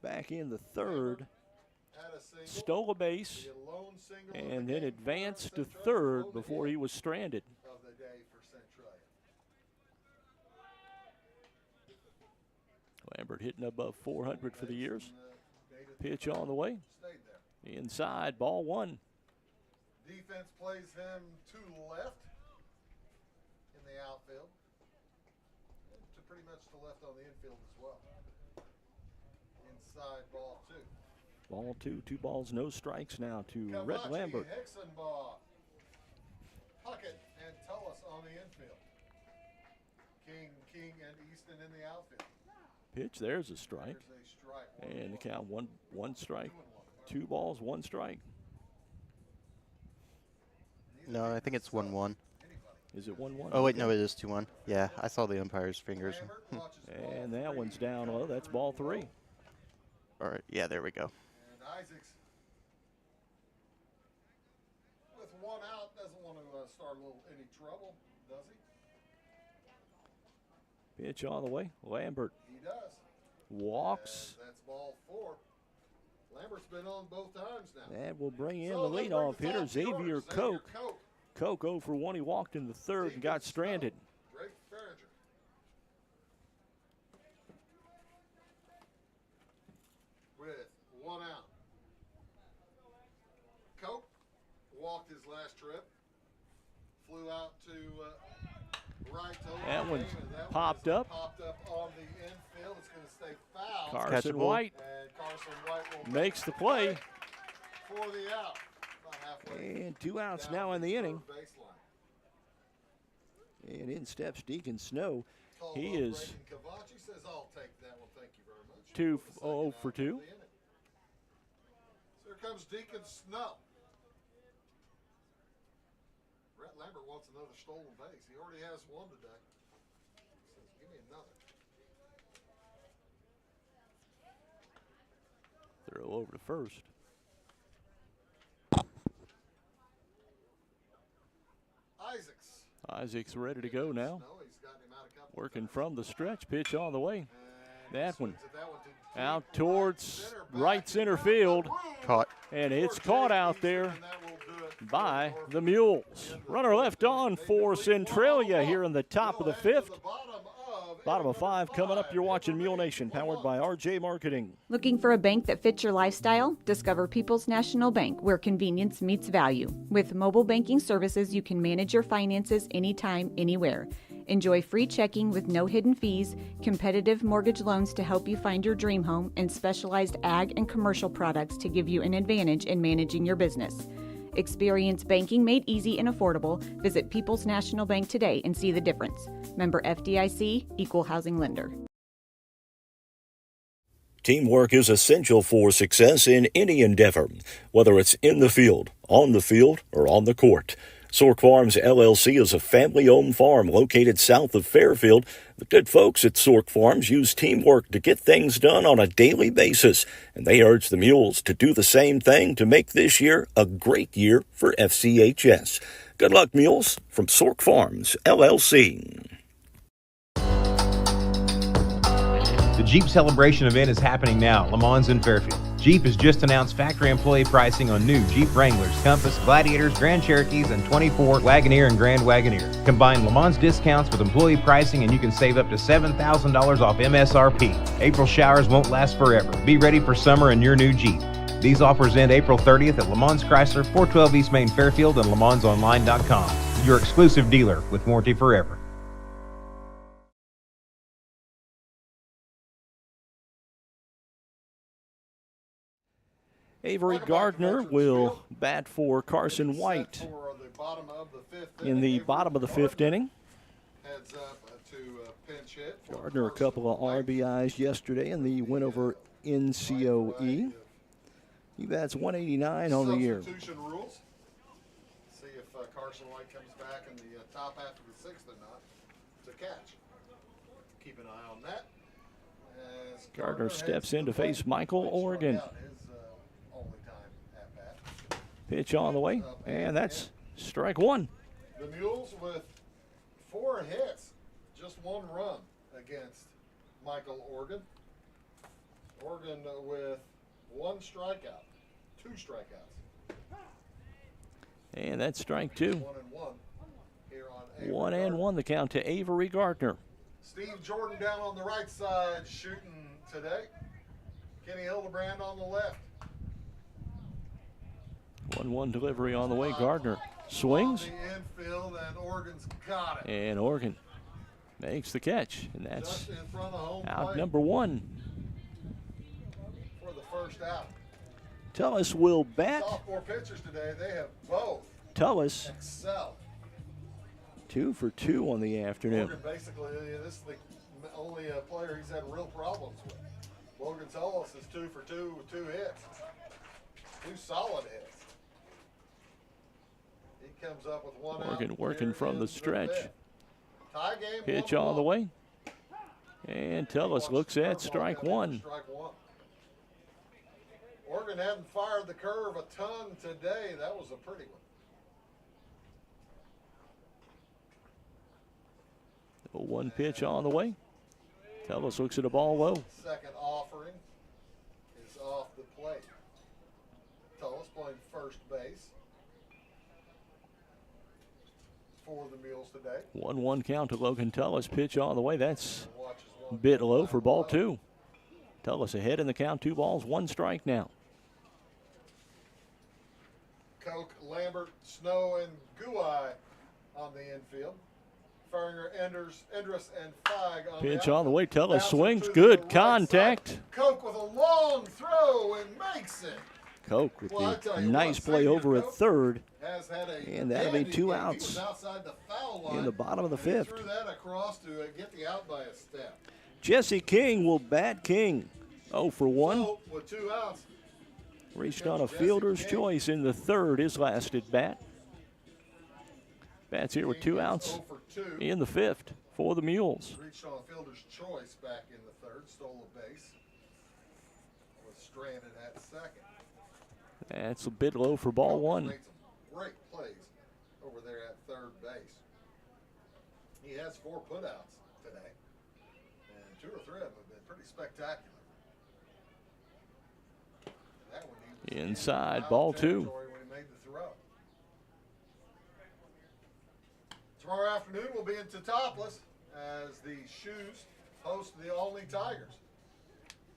Back in the third. Stole a base and then advanced to third before he was stranded.
Of the day for Centralia.
Lambert hitting above 400 for the years. Pitch on the way. Inside, ball one.
Defense plays him to left in the outfield. And to pretty much to left on the infield as well. Inside, ball two.
Ball two, 2 balls, no strikes now to Rhett
Kavachi,
Lambert.
Hixenbaugh, Puckett, and Tullis on the infield. King, and Easton in the outfield.
Pitch, there's a strike.
There's a strike.
And the count one strike. 2 balls, 1 strike.
No, I think it's 1-1.
Is it 1-1?
Oh, wait, no, it is 2-1. Yeah, I saw the umpire's fingers.
And that one's down low. That's ball 3.
All right, yeah, there we go.
And Isaacs, with 1 out, doesn't want to start any trouble, does he?
Pitch on the way. Lambert
He does.
walks.
And that's ball 4. Lambert's been on both times now.
That will bring in the leadoff hitter, Xavier Koch. Koch 0 for 1. He walked in the third and got stranded.
Drake Farringer. With 1 out. Koch walked his last trip. Flew out to right to
That one's
that
popped
one
up.
Popped up on the infield. It's going to stay foul.
Carson
Catchable.
White
And Carson White will
makes the play.
for the out. About halfway
And 2 outs
down
now in the inning.
third baseline.
And in steps Deacon Snow.
Called
He
up
is
Braden Kavachi, says, I'll take that one. Thank you very much.
2
The
0
second
for
out
2.
of the inning. So here comes Deacon Snow. Rhett Lambert wants another stolen base. He already has 1 today. He says, give me another.
Throw over to first. Isaacs ready to go now. Working from the stretch. Pitch on the way. That one out towards right center field.
Caught.
And it's caught out there by the Mules. Runner left on for Centralia here in the top of the 5th. Bottom of 5 coming up. You're watching Mule Nation, powered by RJ Marketing.
Looking for a bank that fits your lifestyle? Discover People's National Bank, where convenience meets value. With mobile banking services, you can manage your finances anytime, anywhere. Enjoy free checking with no hidden fees, competitive mortgage loans to help you find your dream home, and specialized ag and commercial products to give you an advantage in managing your business. Experience banking made easy and affordable. Visit People's National Bank today and see the difference. Member FDIC, Equal Housing Lender.
Teamwork is essential for success in any endeavor, whether it's in the field, on the field, or on the court. Sork Farms LLC is a family-owned farm located south of Fairfield. The good folks at Sork Farms use teamwork to get things done on a daily basis, and they urge the Mules to do the same thing to make this year a great year for FCHS. Good luck, Mules, from Sork Farms LLC.
The Jeep celebration event is happening now, Le Mans in Fairfield. Jeep has just announced factory employee pricing on new Jeep Wranglers, Compass, Gladiators, Grand Cherokees, and 24 Wagoneer and Grand Wagoneer. Combine Le Mans discounts with employee pricing and you can save up to $7,000 off MSRP. April showers won't last forever. Be ready for summer in your new Jeep. These offers end April 30th at Le Mans Chrysler, 412 East Main Fairfield, and LeMansOnline.com. Your exclusive dealer with warranty forever.
Avery Gardner will bat for Carson White in the bottom of the fifth inning.
Heads up to pinch hit.
Gardner a couple of RBIs yesterday in the win over NCOE. He bats 189 on the year.
Substitution rules. See if Carson White comes back in the top half of the sixth or not to catch. Keep an eye on that. As
Gardner steps in to face Michael Organ. Pitch on the way, and that's strike one.
The Mules with 4 hits, just 1 run against Michael Organ. Organ with 1 strikeout, 2 strikeouts.
And that's strike 2.
1-1 here on Avery
1-1 the count to Avery Gardner.
Steve Jordan down on the right side shooting today. Kenny Hildebrand on the left.
1-1 delivery on the way. Gardner swings.
On the infield, and Oregon's got it.
And Oregon makes the catch. And that's
Just in front of home
out
plate
number 1.
for the first out.
Tullis will bat.
Sophomore pitchers today, they have both
Tullis
excelled.
2 for 2 on the afternoon.
Morgan basically, this is the only player he's had real problems with. Logan Tullis is 2 for 2 with 2 hits. 2 solid hits. He comes up with 1
Morgan
out.
working from the stretch.
Tie game.
Pitch on the way. And Tullis looks at strike 1.
Strike 1. Oregon hadn't fired the curve a ton today. That was a pretty one.
1 pitch on the way. Tullis looks at a ball low.
Second offering is off the plate. Tullis playing first base for the Mules today.
1-1 count to Logan Tullis. Pitch on the way. That's a bit low for ball 2. Tullis ahead in the count. 2 balls, 1 strike now.
Koch, Lambert, Snow, and Guai on the infield. Faringer, Endress, and Feig on
Pitch
the
on the way. Tullis
Bouncing
swings.
to the
Good
right
contact.
side. Koch with a long throw and makes it.
Koch with
Well, I
the
tell you
nice
what,
play
Xavier
over at
Koch
third.
has had a
And that'll be
dandy
2
game. He
outs
was outside the foul line,
in the bottom of the
and he
5th.
threw that across to get the out by a step.
Jesse King will bat King. 0 for 1.
So, with 2 outs,
Reached on a fielder's choice in the 3rd, his last at bat. Bats here with 2 outs
0 for 2.
in the 5th for the Mules.
Reached on a fielder's choice back in the 3rd, stole a base. Was stranded at second.
That's a bit low for ball 1.
Made some great plays over there at third base. He has 4 putouts today, and 2 or 3 of them have been pretty spectacular. And that one he was
Inside,
in
ball
foul
2.
territory when he made the throw. Tomorrow afternoon we'll be in Teutopolis as the Shoes host the Olney Tigers.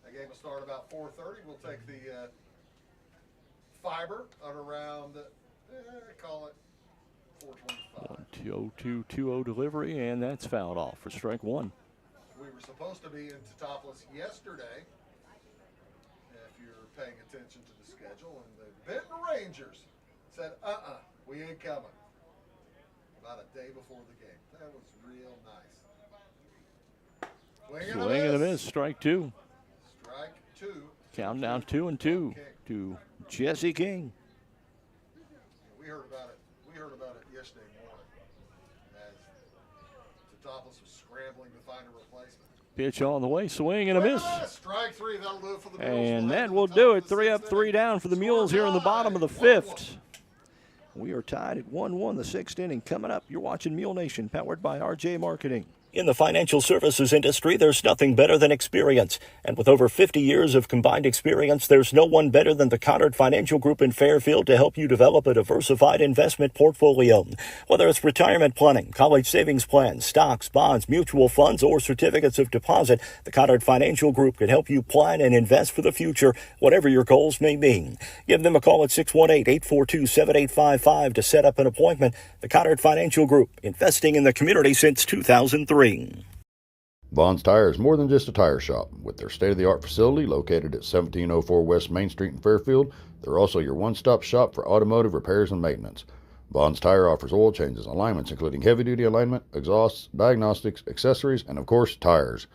That game will start about 4:30. We'll take the Fiber at around, call it 4:25.
1-2-0 delivery, and that's fouled off for strike 1.
We were supposed to be in Teutopolis yesterday, if you're paying attention to the schedule, and the Benton Rangers said, we ain't coming. About a day before the game. That was real nice.
Swing and a miss, strike 2.
Strike 2.
Count down 2-2 to Jesse King.
We heard about it yesterday morning as Teutopolis was scrambling to find a replacement.
Pitch on the way, swing and a miss.
Strike 3, that'll do it for the Mules.
And that will do it. 3 up, 3 down for the Mules here in the bottom of the 5th. We are tied at 1-1, the 6th inning coming up. You're watching Mule Nation, powered by RJ Marketing.
In the financial services industry, there's nothing better than experience. And with over 50 years of combined experience, there's no one better than the Connard Financial Group in Fairfield to help you develop a diversified investment portfolio. Whether it's retirement planning, college savings plans, stocks, bonds, mutual funds, or certificates of deposit, the Connard Financial Group can help you plan and invest for the future, whatever your goals may be. Give them a call at 618-842-7855 to set up an appointment. The Connard Financial Group, investing in the community since 2003.
Vaughn's Tire is more than just a tire shop. With their state-of-the-art facility located at 1704 West Main Street in Fairfield, they're also your one-stop shop for automotive repairs and maintenance. Vaughn's Tire offers oil changes, alignments including heavy-duty alignment, exhausts, diagnostics, accessories, and of course, tires.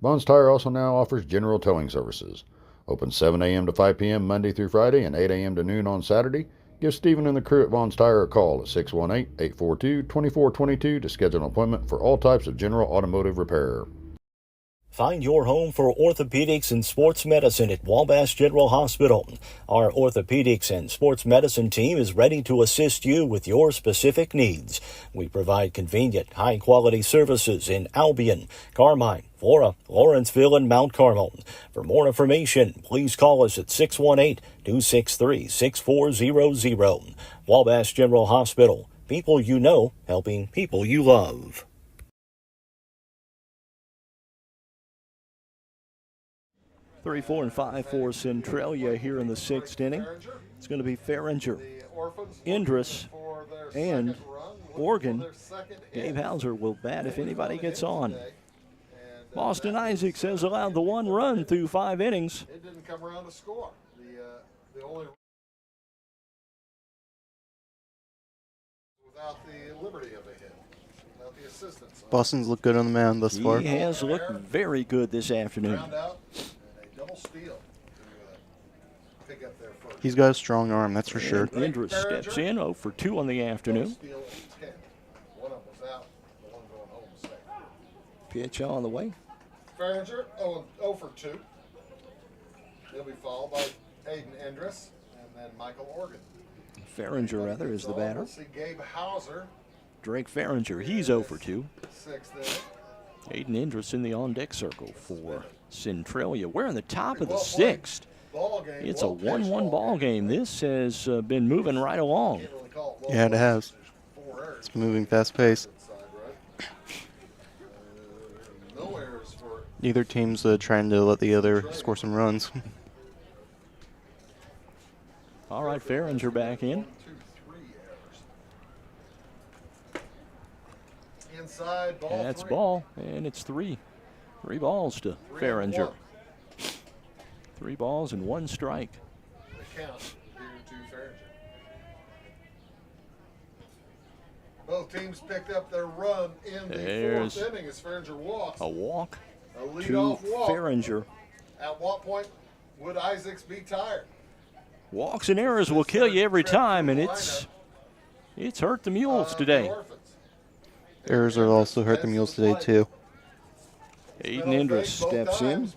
Vaughn's Tire also now offers general towing services. Open 7 a.m. to 5 p.m. Monday through Friday and 8 a.m. to noon on Saturday. Give Stephen and the crew at Vaughn's Tire a call at 618-842-2422 to schedule an appointment for all types of general automotive repair.
Find your home for orthopedics and sports medicine at Wabash General Hospital. Our orthopedics and sports medicine team is ready to assist you with your specific needs. We provide convenient, high-quality services in Albion, Carmine, Flora, Lawrenceville, and Mount Carmel. For more information, please call us at 618-263-6400. Wabash General Hospital. People you know, helping people you love.
3-4-5 for Centralia here in the sixth inning. It's going to be Farringer, Indris, and Organ. Gabe Hauser will bat if anybody gets on. Boston Isaacs has allowed the one run through 5 innings.
It didn't come around to score. The only without the liberty of a hit, without the assistance.
Boston's looked good on the mound thus far.
He has looked very good this afternoon.
Ground out and a double steal to pick up their first.
He's got a strong arm, that's for sure.
Indris steps in 0 for 2 on the afternoon.
Steal at 10. One of them was out. The one going home was safe.
Pitch on the way.
Farringer 0 for 2. He'll be followed by Aiden Indris and then Michael Organ.
Farringer, rather, is the batter.
We'll see Gabe Hauser.
Drake Farringer, he's 0 for 2.
Sixth inning.
Aiden Indris in the on-deck circle for Centralia. We're in the top of the sixth. It's a 1-1 ball game. This has been moving right along.
Yeah, it has. It's moving fast-paced. Neither team's trying to let the other score some runs.
All right, Farringer back in.
Inside ball.
That's
3.
ball, and it's 3. 3 balls to Farringer. 3 balls and 1 strike.
The count here to Farringer. Both teams picked up their run in the 4th inning as Farringer walks.
A walk
A
to
leadoff walk.
Farringer.
At what point would Isaacs be tired?
Walks and errors will kill you every time, and it's hurt the Mules today.
Errors will also hurt the Mules today, too.
Aiden Indris steps in.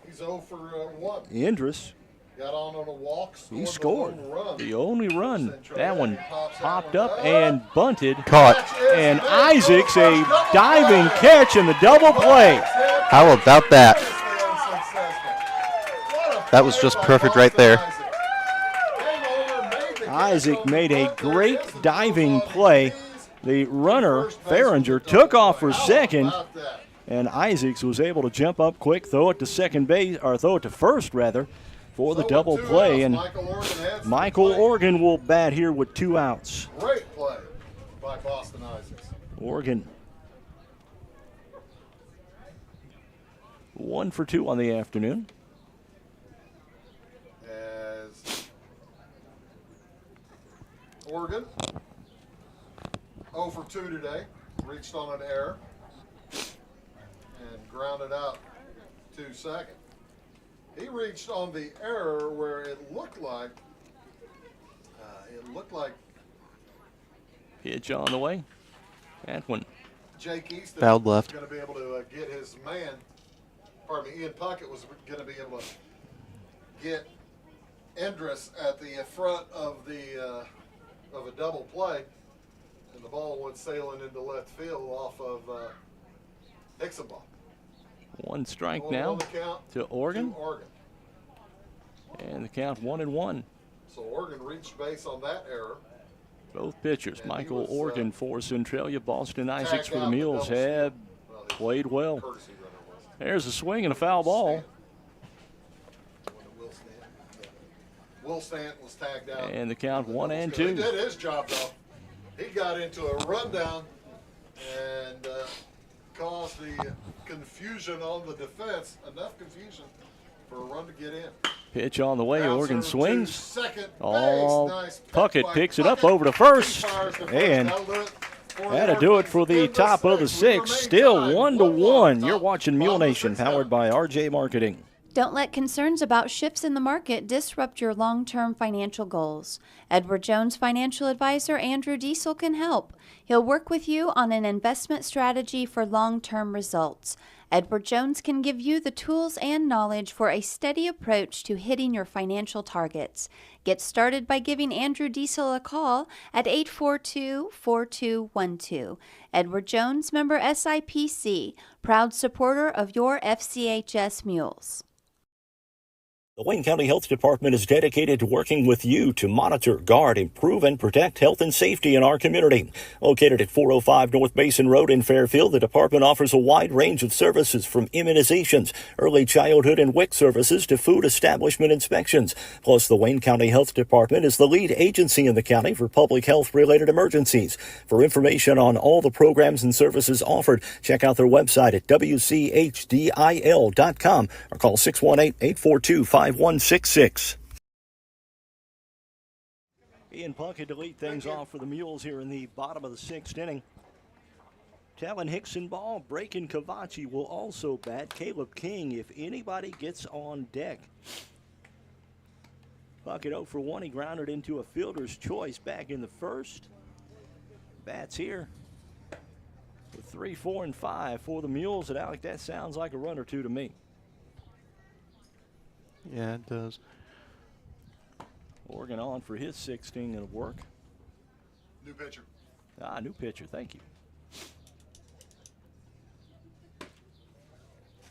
He's 0 for 1.
Indris,
Got on a walk.
he scored.
Run.
The only run. That one popped up and bunted.
Caught.
And Isaacs, a diving catch and the double play.
How about that? That was just perfect right there.
Isaac made a great diving play. The runner, Farringer, took off for second, and Isaacs was able to jump up quick, throw it to second base, or throw it to first, rather, for the double play. And Michael Organ will bat here with 2 outs.
Great play by Boston Isaacs.
Organ 1 for 2 on the afternoon.
As Organ 0 for 2 today, reached on an error and grounded out to second. He reached on the error where it looked like
Pitch on the way. That one.
Jake Easton
Fouled
was
left.
going to be able to get his man. Pardon me, Ian Puckett was going to be able to get Indris at the front of a double play, and the ball went sailing into left field off of Hixenbaugh.
One strike
Going
now
on the count
to Oregon.
to Oregon.
And the count 1-1.
So Oregon reached base on that error.
Both pitchers,
And
Michael
he was,
Oregon for Centralia, Boston Isaacs for the
out the
Mules,
double
have
steal. Well,
played well.
courtesy runner was.
There's a swing and a foul ball.
Will Stanton was tagged out.
And the count 1-2.
He did his job, though. He got into a rundown and caused the confusion on the defense, enough confusion for a run to get in.
Pitch on the way,
Bouncer
Oregon
to
swings.
second
Oh,
base. Nice pick
Puckett
by
picks it up
Puckett.
over to first.
He fires to first.
And
That'll do it for the
that'll do it
Orphans.
for the
In
top of the
sixth, we
sixth.
remain
Still
tied
1-1. You're
Top-
watching Mule
bottom of the
Nation,
sixth
powered
now.
by RJ Marketing.
Don't let concerns about shifts in the market disrupt your long-term financial goals. Edward Jones financial advisor Andrew Diesel can help. He'll work with you on an investment strategy for long-term results. Edward Jones can give you the tools and knowledge for a steady approach to hitting your financial targets. Get started by giving Andrew Diesel a call at 842-4212. Edward Jones, member SIPC, proud supporter of your FCHS Mules.
The Wayne County Health Department is dedicated to working with you to monitor, guard, improve, and protect health and safety in our community. Located at 405 North Basin Road in Fairfield, the department offers a wide range of services from immunizations, early childhood and WIC services to food establishment inspections. Plus, the Wayne County Health Department is the lead agency in the county for public health-related emergencies. For information on all the programs and services offered, check out their website at wchdil.com or call 618-842-5166.
Ian Puckett to lead things off for the Mules here in the bottom of the sixth inning. Talon Hixenbaugh, Braken Cavachi will also bat. Caleb King, if anybody gets on deck. Puckett 0 for 1. He grounded into a fielder's choice back in the first. Bats here with 3, 4, and 5 for the Mules. And Alec, that sounds like a run or two to me.
Yeah, it does.
Oregon on for his sixth inning of work.
New pitcher.
New pitcher. Thank you.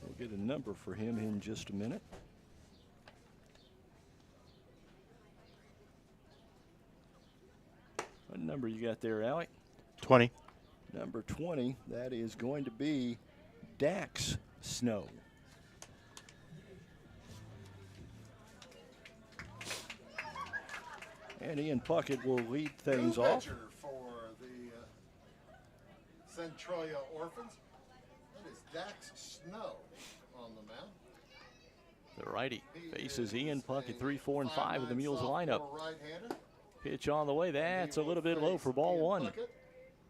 We'll get a number for him in just a minute. What number you got there, Alec?
20.
Number 20. That is going to be Dax Snow. And Ian Puckett will lead things
New
off.
pitcher for the Centralia Orphans. That is Dax Snow on the mound.
The righty faces Ian Puckett, 3, 4, and 5 of the Mules lineup.
Right-hander.
Pitch on the way. That's a little bit low for ball
Ian
one.
Puckett,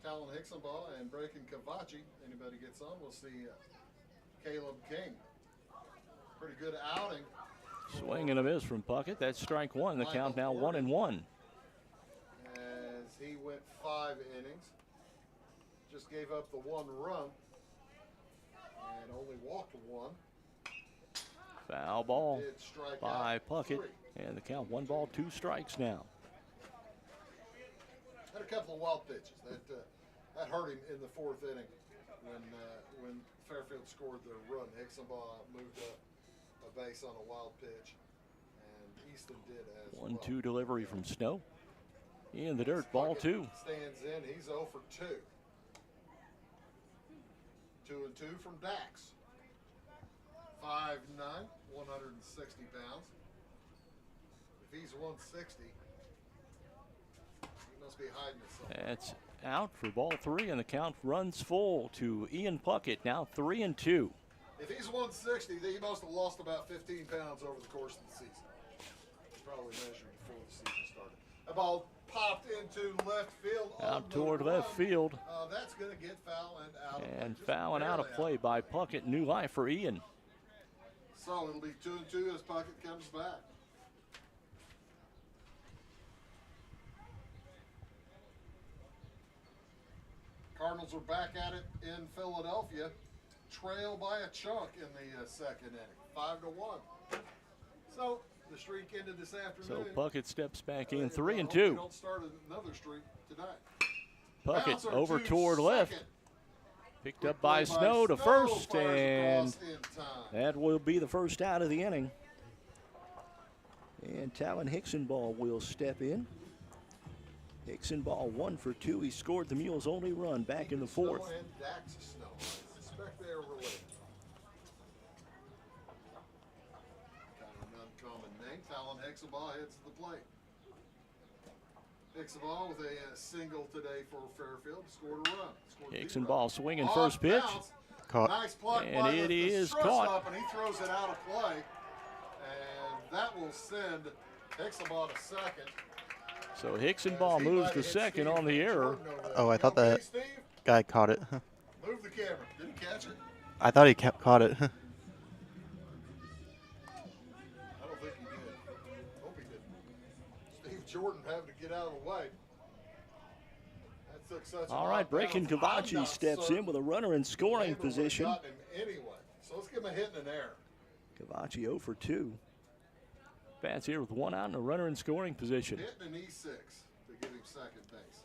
Talon Hixenbaugh, and Braken Cavachi. Anybody gets on, we'll see Caleb King. Pretty good outing.
Swing and a miss from Puckett. That's strike one. The count now 1-1.
As he went 5 innings, just gave up the 1 run and only walked 1.
Foul ball
Did strike
by
out
Puckett.
3.
And the count 1 ball, 2 strikes now.
Had a couple of wild pitches that hurt him in the 4th inning when Fairfield scored their run. Hixenbaugh moved up a base on a wild pitch, and Easton did as
1-2 delivery from Snow. In the dirt, ball 2.
Stands in. He's 0 for 2. 2 and 2 from Dax. 5'9", 160 pounds. If he's 160, he must be hiding it somewhere.
That's out for ball 3, and the count runs full to Ian Puckett, now 3-2.
If he's 160, then he must have lost about 15 pounds over the course of the season. He's probably measured before the season started. That ball popped into left field.
Out toward left field.
That's going to get foul and out of play.
And
Just
fouling out of
barely
play by Puckett. New life for Ian.
So it'll be 2 and 2 as Puckett comes back. Cardinals are back at it in Philadelphia. Trail by a chunk in the 2nd inning, 5-1. So the streak ended this afternoon.
So Puckett steps back in,
I
3 and
hope
2.
we don't start another streak tonight.
Puckett
Bouncer
over
to
toward left.
second.
Picked up by Snow to first, and that will be the first out of the inning. And Talon Hicksonball will step in. Hicksonball 1 for 2. He scored the Mules' only run back in the fourth.
And Dax Snow. I suspect they are related. Kind of an uncommon name. Talon Hicksonball heads to the plate. Hicksonball with a single today for Fairfield. Scored a run.
Hicksonball swinging first pitch.
Caught.
Nice block
And
by
it
the
is
shortstop,
caught.
and he throws it out of play. And that will send Hicksonball to second.
So Hicksonball moves to second on the error.
Oh, I thought that guy caught it.
Move the camera. Did he catch it?
I thought he caught it.
I don't think he did. Hope he did. Steve Jordan having to get out of the way. That took such
All right, Breaking Cavachi steps in with a runner in scoring position.
Anyway, so let's give him a hit and an error.
Cavachi 0 for 2. Bats here with 1 out and a runner in scoring position.
Hit an E6 to give him second base.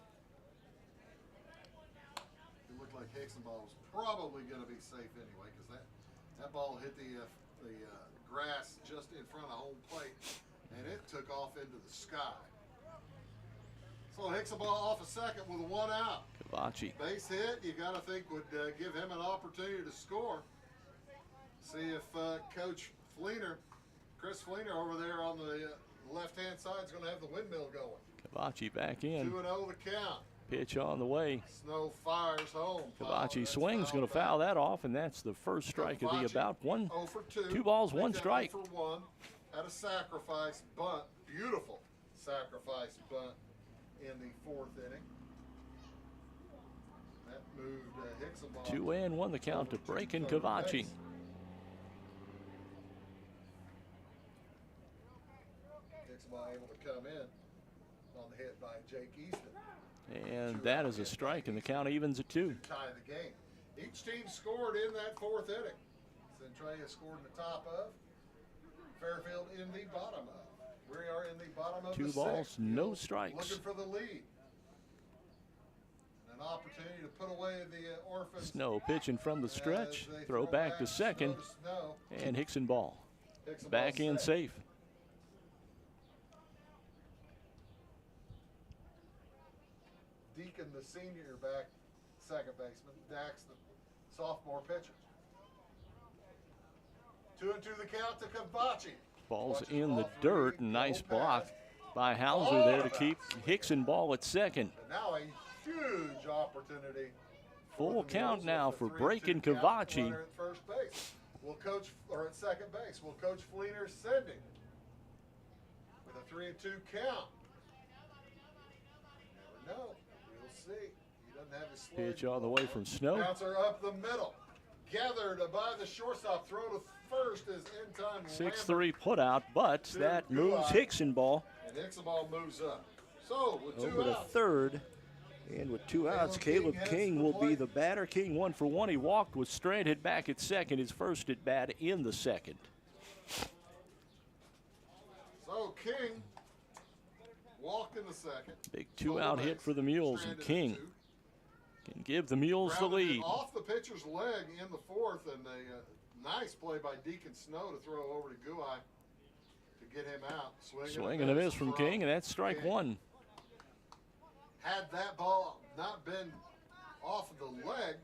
It looked like Hicksonball was probably going to be safe anyway, because that ball hit the grass just in front of home plate, and it took off into the sky. So Hicksonball off a second with a 1 out.
Cavachi.
Base hit, you got to think would give him an opportunity to score. See if Coach Chris Fleener over there on the left-hand side is going to have the windmill going.
Cavachi back in.
2-0 the count.
Pitch on the way.
Snow fires home.
Cavachi swings, going to foul that off, and that's the first strike of the about.
0 for 2.
2 balls, 1 strike.
0 for 1. Had a sacrifice bunt. Beautiful sacrifice bunt in the fourth inning. That moved Hicksonball.
2-1 the count to Breaking Cavachi.
Hicksonball able to come in on the hit by Jake Easton.
And that is a strike, and the count evens at 2.
Tie the game. Each team scored in that fourth inning. Centralia scored in the top of. Fairfield in the bottom of. We are in the bottom of
2
the
balls,
sixth.
no strikes.
Looking for the lead. An opportunity to put away the Orphans.
Snow pitching from the stretch. Throw back to second. And Hicksonball back in safe.
Deacon, the senior back second baseman. Dax, the sophomore pitcher. 2-2 the count to Cavachi.
Ball's in the dirt, and nice block by Hauser there to keep Hicksonball at second.
And now a huge opportunity.
Full count now for Breaking Cavachi.
At first base. Will Coach, or at second base, will Coach Fleener send him with a 3-2 count? Never know. We'll see. He doesn't have his sled.
Pitch all the way from Snow.
Bouncer up the middle. Gathered by the shortstop. Throw to first is in time.
6-3 put out, but that moves Hicksonball.
And Hicksonball moves up. So with 2
over to
outs.
third. And with 2 outs, Caleb King will be the batter. King 1 for 1. He walked with straight, hit back at second. His first at bat in the second.
So King walked in the second.
Big 2-out hit for the Mules, and King can give the Mules the
Grounded it
lead.
off the pitcher's leg in the fourth, and a nice play by Deacon Snow to throw over to Guai to get him out.
Swing and a miss from King, and that's strike 1.
Had that ball not been off of the leg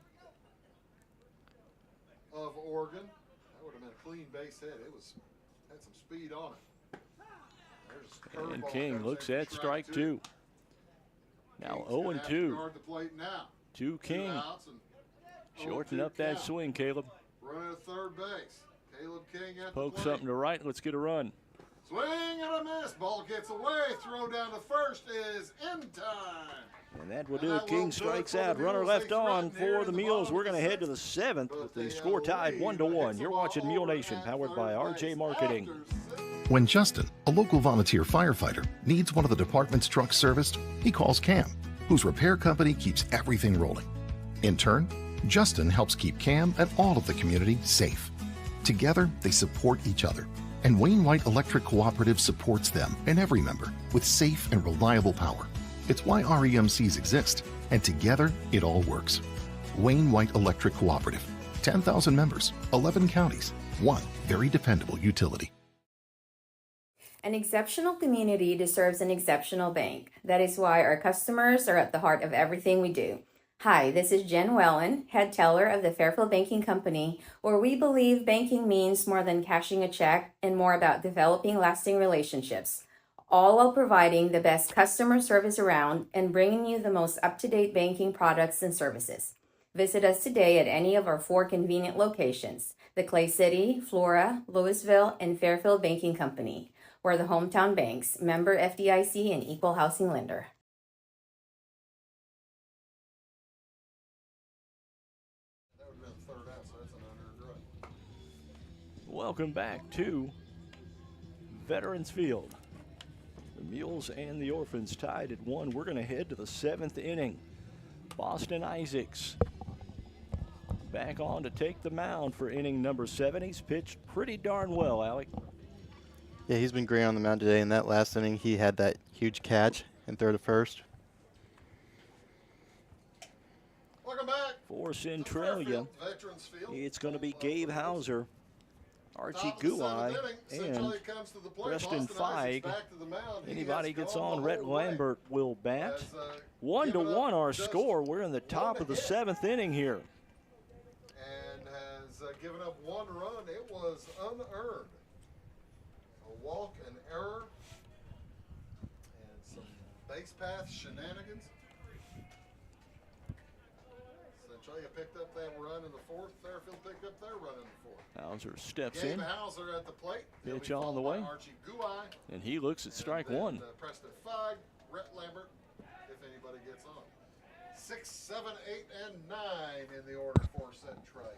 of Oregon, that would have been a clean base hit. It had some speed on it. There's
And
curveball
King
comes
looks
in,
at strike 2. Now 0-2.
Guard the plate now.
To King.
2 outs and
Shorten
0-2
up that
count.
swing, Caleb.
Running at third base. Caleb King at
Poke
the plate.
something to right. Let's get a run.
Swing and a miss. Ball gets away. Throw down to first is in time.
And that will do it. King strikes out. Runner left on for the Mules. We're going to head to the 7th with the score tied 1-1. You're watching Mule Nation, powered by RJ Marketing.
When Justin, a local volunteer firefighter, needs one of the department's trucks serviced, he calls Cam, whose repair company keeps everything rolling. In turn, Justin helps keep Cam and all of the community safe. Together, they support each other, and Wayne White Electric Cooperative supports them and every member with safe and reliable power. It's why REMCs exist, and together, it all works. Wayne White Electric Cooperative. 10,000 members, 11 counties, one very dependable utility.
An exceptional community deserves an exceptional bank. That is why our customers are at the heart of everything we do. Hi, this is Jen Wellen, head teller of the Fairfield Banking Company, where we believe banking means more than cashing a check and more about developing lasting relationships, all while providing the best customer service around and bringing you the most up-to-date banking products and services. Visit us today at any of our 4 convenient locations, the Clay City, Flora, Louisville, and Fairfield Banking Company. We're the hometown banks, member FDIC, and equal housing lender.
Welcome back to Veterans Field. The Mules and the Orphans tied at 1. We're going to head to the 7th inning. Boston Isaacs back on to take the mound for inning number 7. He's pitched pretty darn well, Alec.
Yeah, he's been great on the mound today. In that last inning, he had that huge catch and throw to first.
Welcome back.
For Centralia, it's going to be Gabe Hauser, Archie Guai, and Preston Feig. Anybody gets on, Rhett Lambert will bat. 1-1 our score. We're in the top of the 7th inning here.
And has given up 1 run. It was unearned. A walk, an error, and some base path shenanigans. Centralia picked up that run in the 4th. Fairfield picked up their run in the 4th.
Hauser steps
Gabe
in.
Hauser at the plate.
Pitch on the way.
Archie Guai.
And he looks at strike 1.
Preston Feig, Rhett Lambert, if anybody gets on. 6, 7, 8, and 9 in the order for Centralia.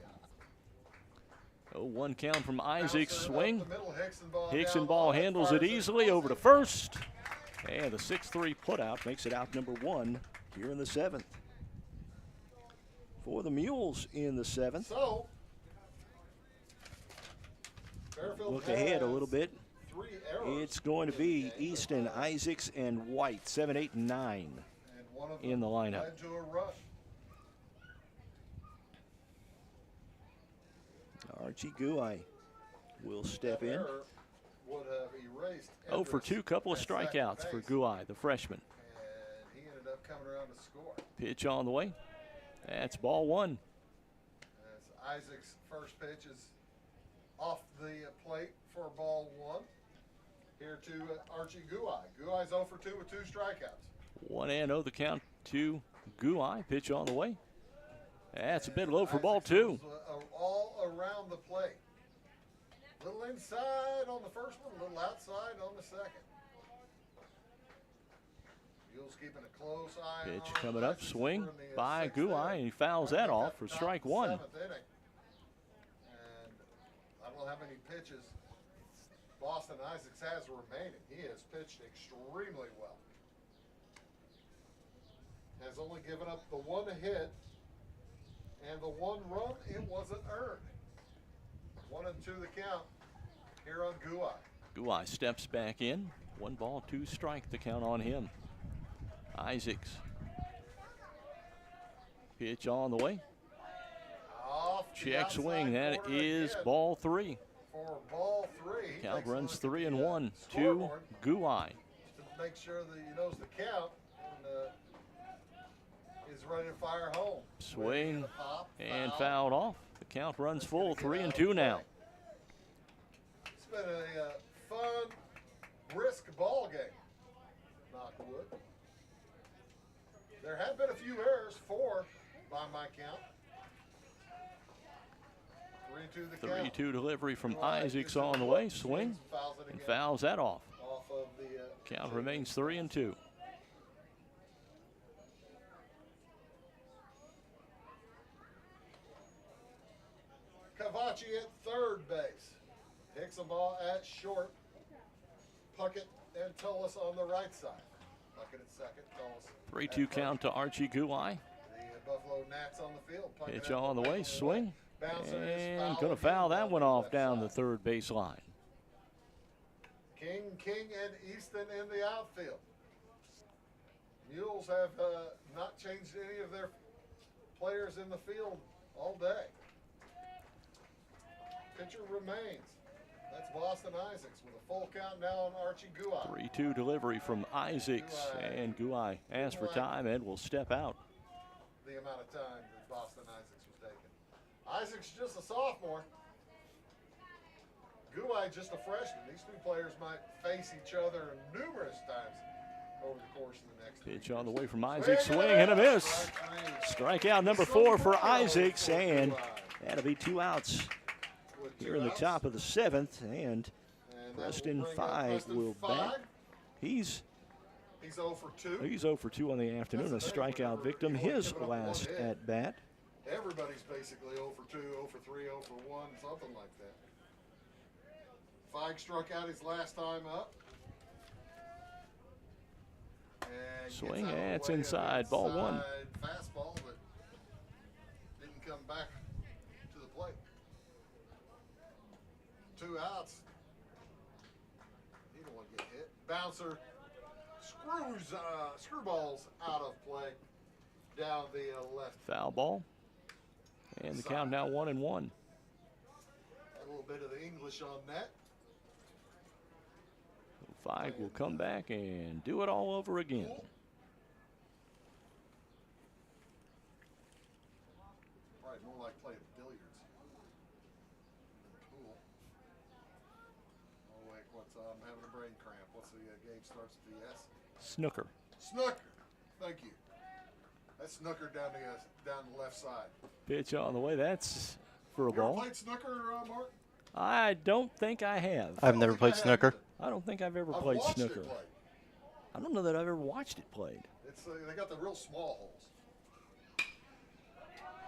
0-1 count from Isaac. Swing.
Hickson
ball handles it easily over to first. And the 6-3 putout makes it out number 1 here in the 7th. For the Mules in the 7th.
So,
look ahead a little bit. It's going to be Easton, Isaacs, and White, 7, 8, and 9 in the lineup. Archie Guai will step in. 0 for 2, couple of strikeouts for Guai, the freshman.
And he ended up coming around to score.
Pitch on the way. That's ball 1.
As Isaac's first pitch is off the plate for ball 1. Here to Archie Guai. Guai's 0 for 2 with 2 strikeouts.
1-0 the count to Guai. Pitch on the way. That's a bit low for ball 2.
All around the plate. A little inside on the first one, a little outside on the second. Mules keeping a close eye.
Pitch coming up, swing by Guai, and he fouls that off for strike 1.
And I don't know how many pitches Boston Isaacs has remaining. He has pitched extremely well. Has only given up the 1 hit and the 1 run. It wasn't earned. 1 and 2 the count here on Guai.
Guai steps back in. 1 ball, 2 strike the count on him. Isaacs. Pitch on the way. Check swing. That is ball 3.
For ball 3.
Count runs 3-1 to Guai.
To make sure that he knows the count and is ready to fire home.
Swing and fouled off. The count runs full, 3-2 now.
It's been a fun, brisk ball game. Knock wood. There have been a few errors, 4 by my count. 3-2 the count.
3-2 delivery from Isaacs on the way. Swing and fouls that off.
Of the,
count remains 3-2.
Cavacci at third base. Hickson ball at short. Puckett and Tullis on the right side. Puckett at second, Tullis.
3-2 count to Archie Guai.
The Buffalo Gnats on the field. Puckett
Pitch on the way, swing. And going to foul that one off down the third baseline.
King, and Easton in the outfield. Mules have not changed any of their players in the field all day. Pitcher remains. That's Boston Isaacs with a full count now on Archie Guai.
3-2 delivery from Isaacs, and Guai asks for time and will step out.
The amount of time that Boston Isaacs was taking. Isaacs just a sophomore. Guai just a freshman. These two players might face each other numerous times over the course of the next
Pitch on the way from Isaacs, swing and a miss. Strikeout number 4 for Isaacs, and that'll be 2 outs here in the top of the 7th, and Preston Feig will bat. He's
0 for 2.
He's 0 for 2 on the afternoon, a strikeout victim, his last at bat.
Everybody's basically 0 for 2, 0 for 3, 0 for 1, something like that. Feig struck out his last time up. And
swing, it's inside, ball 1.
Fastball that didn't come back to the plate. 2 outs. You don't want to get hit. Bouncer screwballs out of play down the left.
Foul ball. And the count now 1-1.
A little bit of the English on net.
Feig will come back and do it all over again.
Probably more like playing billiards than pool. Oh wait, I'm having a brain cramp. What's the game starts with the S?
Snooker.
Snooker. Thank you. That's snooker down the left side.
Pitch on the way. That's for a
You
ball.
ever played snooker, Mark?
I don't think I have.
I've never played snooker.
I don't think I've ever played snooker. I don't know that I've ever watched it played.
It's they got the real small holes.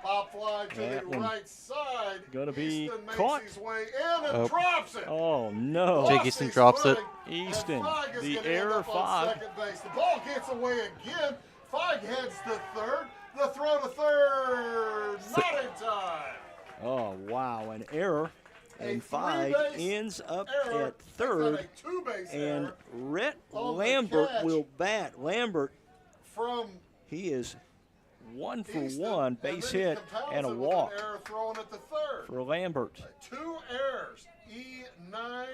Pop fly to
That
the right side.
Gonna be
Easton
caught.
makes his way in and drops it.
Oh no!
Jake Easton drops it.
Easton,
Feig is
the
gonna
error.
end up on
Feig.
second base. The ball gets away again. Feig heads to third. The throw to third. Not in time.
Oh wow! An error. And Feig ends up at third, and Rhett Lambert will bat. Lambert, he is 1 for 1, base hit and a walk for Lambert.
2 errors, E9.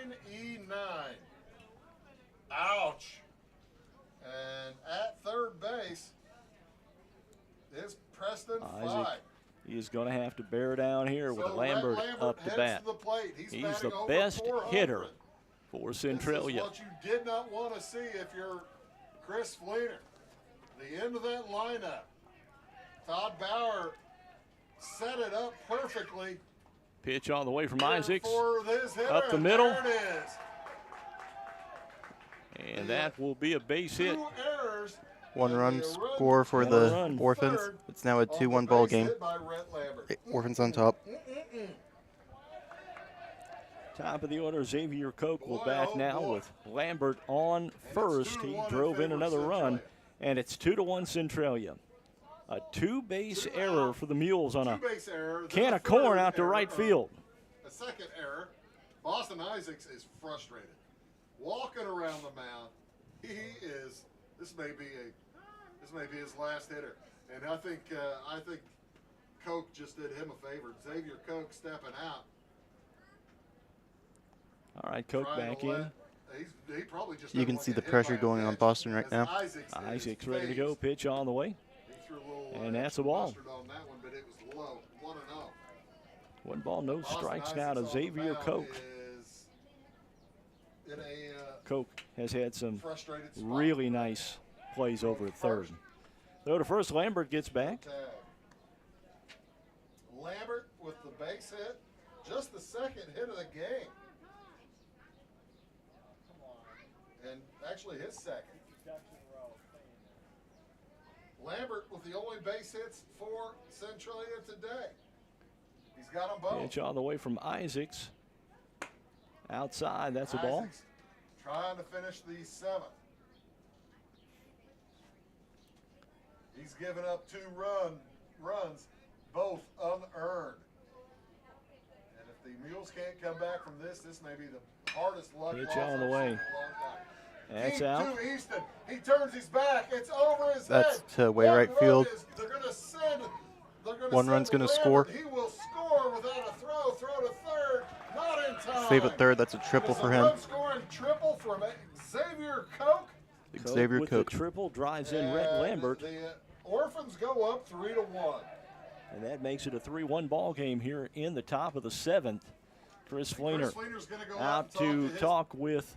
Ouch. And at third base is Preston Feig.
He is going to have to bear down here with Lambert up to bat. He's the best hitter for Centralia.
This is what you did not want to see if you're Chris Fleener. The end of that lineup. Todd Bauer set it up perfectly.
Pitch on the way from Isaacs.
For this hitter,
up the middle.
There it is.
And that will be a base hit.
2 errors.
1 run score for the Orphans. It's now a 2-1 ball game. Orphans on top.
Top of the order, Xavier Koch will bat now with Lambert on first. He drove in another run, and it's 2-1 Centralia. A 2-base error for the Mules on a can of corn out to right field.
A second error. Boston Isaacs is frustrated. Walking around the mound, he is. This may be his last hitter, and I think Koch just did him a favor. Xavier Koch stepping out.
All right, Koch back in.
He probably just
you can see the pressure going on Boston right now.
Isaacs ready to go. Pitch on the way, and that's a ball.
On that one, but it was low. 1-0.
1 ball, no strikes now to Xavier Koch. Koch has had some really nice plays over at third. Though to first, Lambert gets back.
Lambert with the base hit, just the second hit of the game. And actually his second. Lambert with the only base hits for Centralia today. He's got them both.
Pitch on the way from Isaacs. Outside, that's a ball.
Trying to finish the 7th. He's given up 2 runs, both unearned. And if the Mules can't come back from this may be the hardest luck
Pitch
loss
on the
I've
way.
seen in a long time.
That's
Deep
out.
to Easton. He turns his back. It's over his
That's
head.
to way right field.
They're going to send
One run's going to score.
He will score without a throw to third, not in time.
Save at third. That's a triple for him.
Scoring triple from Xavier Koch.
Xavier
with
Koch.
The triple drives in Rhett Lambert.
The Orphans go up 3-1.
And that makes it a 3-1 ball game here in the top of the seventh. Chris Fleener out to talk with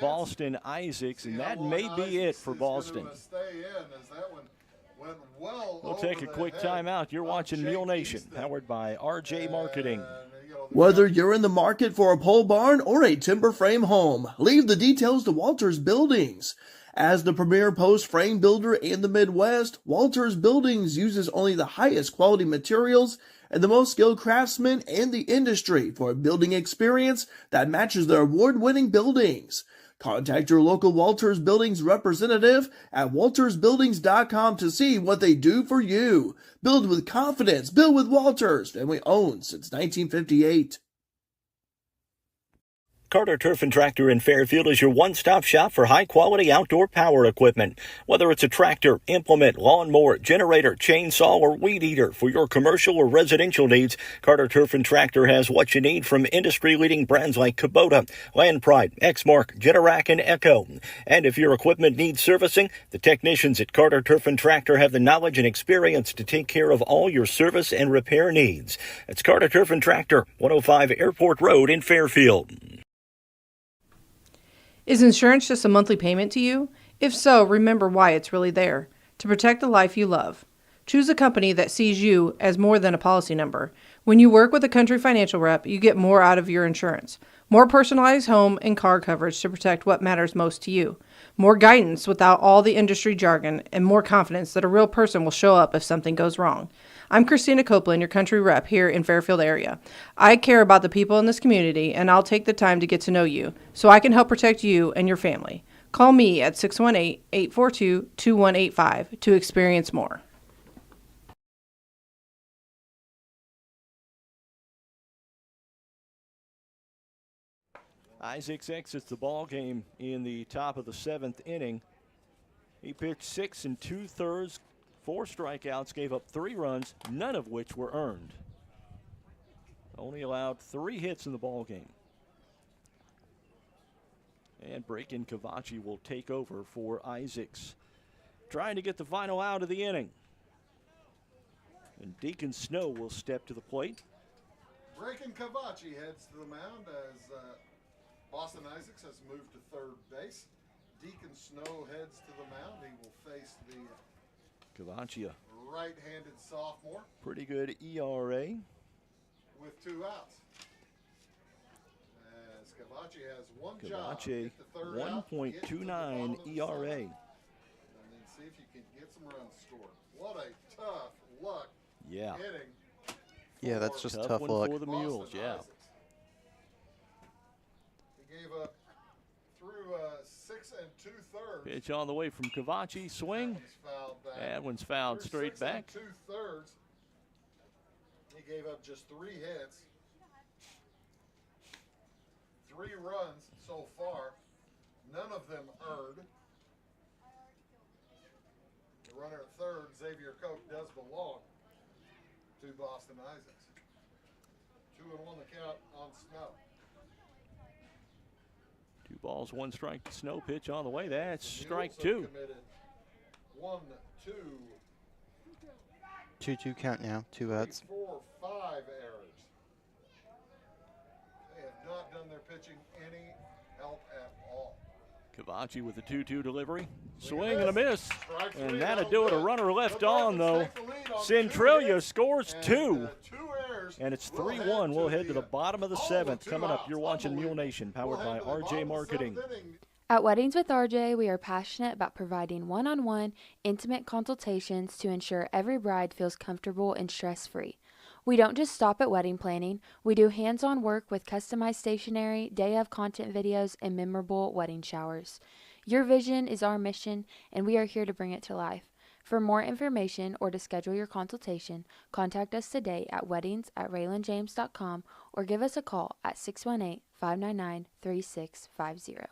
Boston Isaacs, and that may be it for Boston. We'll take a quick timeout. You're watching Mule Nation, powered by RJ Marketing.
Whether you're in the market for a pole barn or a timber frame home, leave the details to Walters Buildings. As the premier post frame builder in the Midwest, Walters Buildings uses only the highest quality materials and the most skilled craftsmen in the industry for a building experience that matches their award-winning buildings. Contact your local Walters Buildings representative at waltersbuildings.com to see what they do for you. Build with confidence. Build with Walters. Family owned since 1958.
Carter Turf and Tractor in Fairfield is your one-stop shop for high-quality outdoor power equipment. Whether it's a tractor, implement, lawnmower, generator, chainsaw, or weed eater for your commercial or residential needs, Carter Turf and Tractor has what you need from industry-leading brands like Kubota, Land Pride, Exmark, Generac, and Echo. And if your equipment needs servicing, the technicians at Carter Turf and Tractor have the knowledge and experience to take care of all your service and repair needs. It's Carter Turf and Tractor, 105 Airport Road in Fairfield.
Is insurance just a monthly payment to you? If so, remember why it's really there. To protect the life you love. Choose a company that sees you as more than a policy number. When you work with a Country Financial rep, you get more out of your insurance. More personalized home and car coverage to protect what matters most to you. More guidance without all the industry jargon, and more confidence that a real person will show up if something goes wrong. I'm Christina Copeland, your Country rep here in Fairfield area. I care about the people in this community, and I'll take the time to get to know you so I can help protect you and your family. Call me at 618-842-2185 to experience more.
Isaacs exits the ball game in the top of the seventh inning. He pitched 6 2/3, 4 strikeouts, gave up 3 runs, none of which were earned. Only allowed 3 hits in the ball game. And Braken Cavachi will take over for Isaacs, trying to get the final out of the inning. And Deacon Snow will step to the plate.
Braken Cavachi heads to the mound as Boston Isaacs has moved to third base. Deacon Snow heads to the mound. He will face the
Cavachi,
right-handed sophomore.
Pretty good ERA.
With 2 outs. As Cavachi has one job.
Cavachi, 1.29 ERA.
And then see if you can get some runs scored. What a tough luck inning.
Yeah, that's just tough
one
luck.
For the Mules,
Isaacs. He gave up through 6 2/3.
Pitch on the way from Cavachi. Swing. That one's fouled straight back.
6 2/3. He gave up just 3 hits. 3 runs so far. None of them earned. The runner at third, Xavier Koch, does belong to Boston Isaacs. 2-1 the count on Snow.
2 balls, 1 strike to Snow. Pitch on the way. That's strike 2.
1-2.
2-2 count now. 2 outs.
4, 5 errors. They have not done their pitching any help at all.
Cavachi with a 2-2 delivery. Swing and a miss. And that'll do it. A runner left on, though. Centralia scores 2. And it's 3-1. We'll head to the bottom of the 7th. Coming up, you're watching Mule Nation, powered by RJ Marketing.
At Weddings with RJ, we are passionate about providing one-on-one, intimate consultations to ensure every bride feels comfortable and stress-free. We don't just stop at wedding planning. We do hands-on work with customized stationery, day-of content videos, and memorable wedding showers. Your vision is our mission, and we are here to bring it to life. For more information or to schedule your consultation, contact us today at weddings@raylandjames.com or give us a call at 618-599-3650.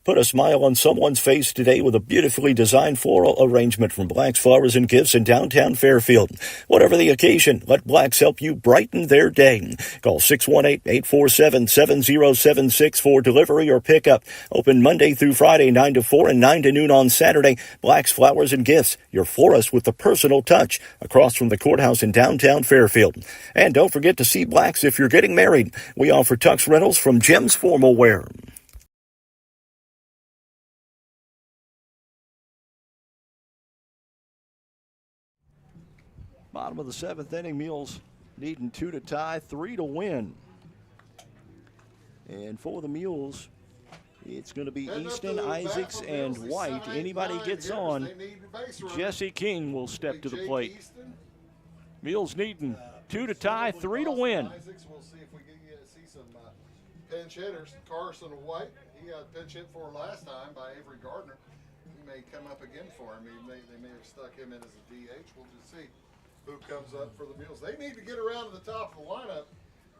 Put a smile on someone's face today with a beautifully designed floral arrangement from Black's Flowers and Gifts in downtown Fairfield. Whatever the occasion, let Black's help you brighten their day. Call 618-847-7076 for delivery or pickup. Open Monday through Friday, 9 to 4 and 9 to noon on Saturday. Black's Flowers and Gifts, your florist with the personal touch, across from the courthouse in downtown Fairfield. And don't forget to see Black's if you're getting married. We offer tux rentals from Jim's Formal Wear.
Bottom of the seventh inning, Mules needing 2 to tie, 3 to win. And for the Mules, it's going to be Easton, Isaacs, and White. Anybody gets on, Jesse King will step to the plate. Mules needing 2 to tie, 3 to win.
We'll see if we can see some pinch hitters. Carson White, he got pinch hit for last time by Avery Gardner. He may come up again for him. They may have stuck him in as a DH. We'll just see who comes up for the Mules. They need to get around to the top of the lineup.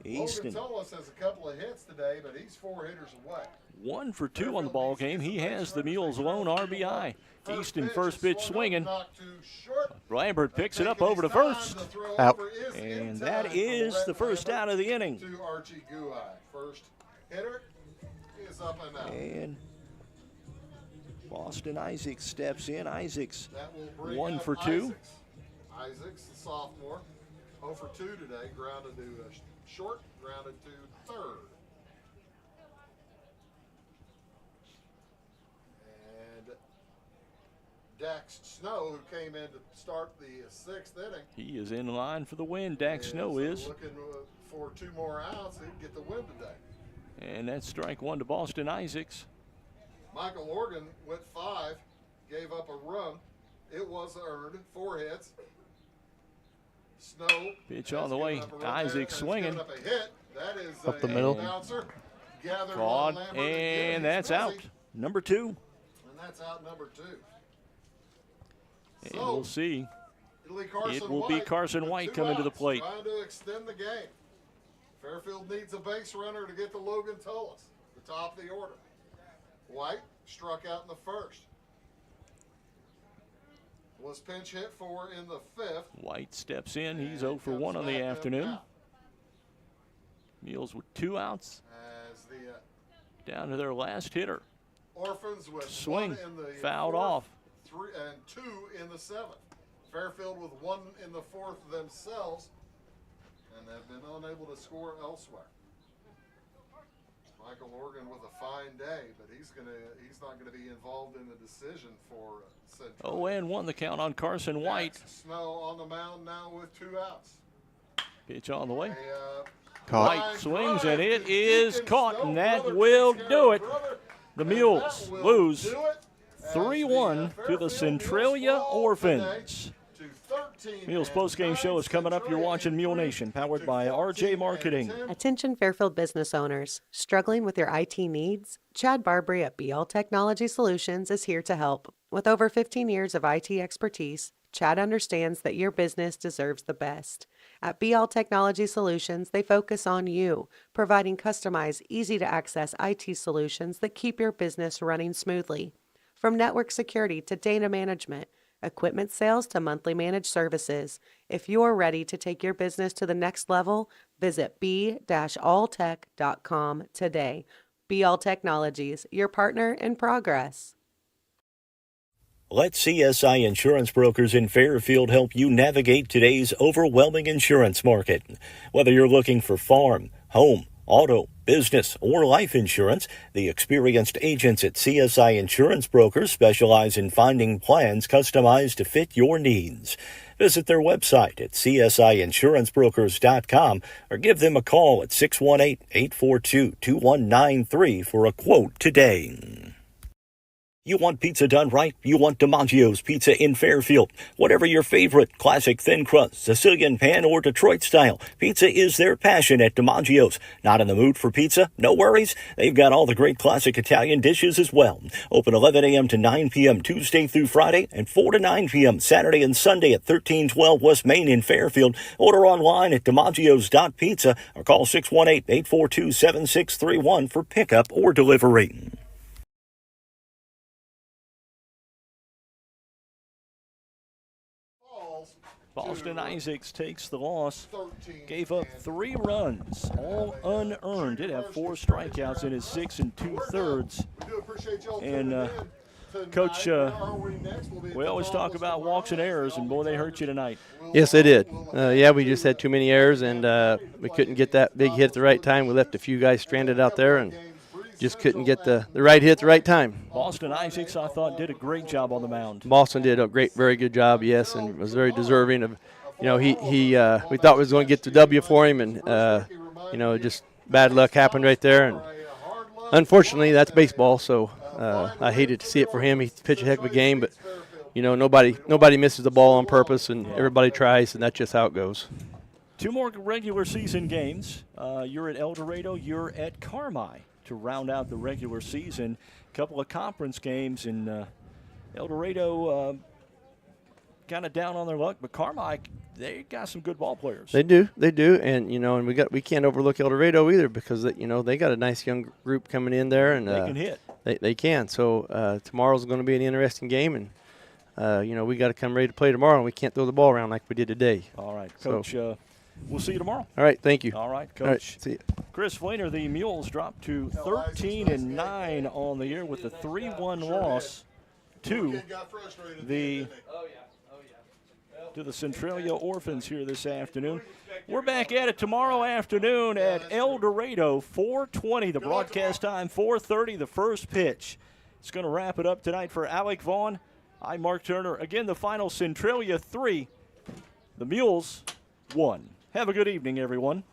Easton.
Logan Tullis has a couple of hits today, but he's 4 hitters away.
1 for 2 on the ball game. He has the Mules' lone RBI. Easton first pitch swinging. Lambert picks it up over to first.
Out.
And that is the first out of the inning.
To Archie Guai. First hitter is up and out.
And Boston Isaacs steps in. Isaacs 1 for 2.
Isaacs, the sophomore, 0 for 2 today. Grounded to short, grounded to third. And Dax Snow, who came in to start the 6th inning.
He is in line for the win. Dax Snow is.
Looking for 2 more outs. He'd get the win today.
And that's strike 1 to Boston Isaacs.
Michael Organ went 5, gave up a run. It was earned, 4 hits. Snow
pitch on the way. Isaac swinging.
Up a hit. That is
up the middle.
Caught, and that's out. Number 2.
And that's out number 2.
And we'll see. It will be Carson White coming to the plate.
Trying to extend the game. Fairfield needs a base runner to get to Logan Tullis, the top of the order. White struck out in the first. Was pinch hit for in the 5th.
White steps in. He's 0 for 1 on the afternoon. Mules with 2 outs.
As the
down to their last hitter.
Orphans with
swing
1 in the
fouled
4th,
off.
3 and 2 in the 7th. Fairfield with 1 in the 4th themselves, and have been unable to score elsewhere. Michael Organ with a fine day, but he's not gonna be involved in the decision for Centralia.
0-1 the count on Carson White.
Snow on the mound now with 2 outs.
Pitch on the way.
Caught.
White swings, and it is caught, and that will do it. The Mules lose 3-1 to the Centralia Orphans. Mules postgame show is coming up. You're watching Mule Nation, powered by RJ Marketing.
Attention Fairfield business owners. Struggling with your IT needs? Chad Barbary at BL Technology Solutions is here to help. With over 15 years of IT expertise, Chad understands that your business deserves the best. At BL Technology Solutions, they focus on you, providing customized, easy-to-access IT solutions that keep your business running smoothly. From network security to data management, equipment sales to monthly managed services. If you're ready to take your business to the next level, visit b-alltech.com today. BL Technologies, your partner in progress.
Let CSI Insurance Brokers in Fairfield help you navigate today's overwhelming insurance market. Whether you're looking for farm, home, auto, business, or life insurance, the experienced agents at CSI Insurance Brokers specialize in finding plans customized to fit your needs. Visit their website at csiinsurancebrokers.com or give them a call at 618-842-2193 for a quote today. You want pizza done right? You want DiMaggio's Pizza in Fairfield. Whatever your favorite, classic thin crust, Sicilian pan, or Detroit style, pizza is their passion at DiMaggio's. Not in the mood for pizza? No worries. They've got all the great classic Italian dishes as well. Open 11 a.m. to 9 p.m. Tuesday through Friday and 4 to 9 p.m. Saturday and Sunday at 1312 West Main in Fairfield. Order online at DiMaggios.pizza or call 618-842-7631 for pickup or delivery.
Boston Isaacs takes the loss. Gave up 3 runs, all unearned. Did have 4 strikeouts in his 6 2/3. And Coach, we always talk about walks and errors, and boy, they hurt you tonight.
Yes, they did. Yeah, we just had too many errors, and we couldn't get that big hit at the right time. We left a few guys stranded out there and just couldn't get the right hit at the right time.
Boston Isaacs, I thought, did a great job on the mound.
Boston did a very good job, yes, and was very deserving of. We thought we was going to get the W for him, and just bad luck happened right there, and unfortunately, that's baseball. So I hated to see it for him. He pitched a heck of a game, but nobody misses the ball on purpose, and everybody tries, and that's just how it goes.
2 more regular season games. You're at El Dorado. You're at Carmi to round out the regular season. A couple of conference games, and El Dorado kind of down on their luck, but Carmi, they got some good ball players.
They do, and and we can't overlook El Dorado either because they got a nice young group coming in there, and
they can hit.
They can. So tomorrow's going to be an interesting game, and we got to come ready to play tomorrow, and we can't throw the ball around like we did today.
All right, Coach. We'll see you tomorrow.
All right, thank you.
All right, Coach.
All right, see you.
Chris Fleener, the Mules dropped to 13-9 on the year with a 3-1 loss to the Centralia Orphans here this afternoon. We're back at it tomorrow afternoon at El Dorado, 4:20. The broadcast time, 4:30, the first pitch. It's going to wrap it up tonight for Alec Vaughn. I'm Mark Turner. Again, the final, Centralia 3, the Mules 1. Have a good evening, everyone.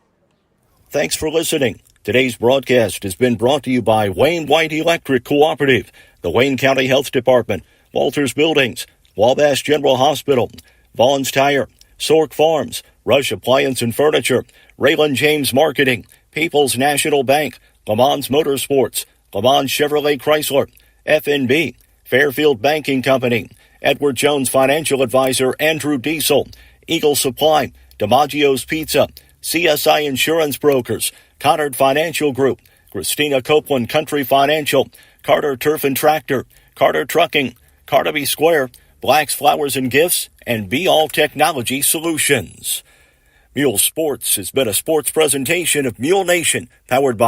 Thanks for listening. Today's broadcast has been brought to you by Wayne White Electric Cooperative, the Wayne County Health Department, Walters Buildings, Wabash General Hospital, Vaughn's Tire, Sork Farms, Rush Appliance and Furniture, Raylan James Marketing, People's National Bank, Le Mans Motorsports, Le Mans Chevrolet Chrysler, FNB, Fairfield Banking Company, Edward Jones Financial Advisor Andrew Diesel, Eagle Supply, DiMaggio's Pizza, CSI Insurance Brokers, Connard Financial Group, Christina Copeland Country Financial, Carter Turf and Tractor, Carter Trucking, Carnaby Square, Black's Flowers and Gifts, and Be All Technology Solutions. Mule Sports has been a sports presentation of Mule Nation, powered by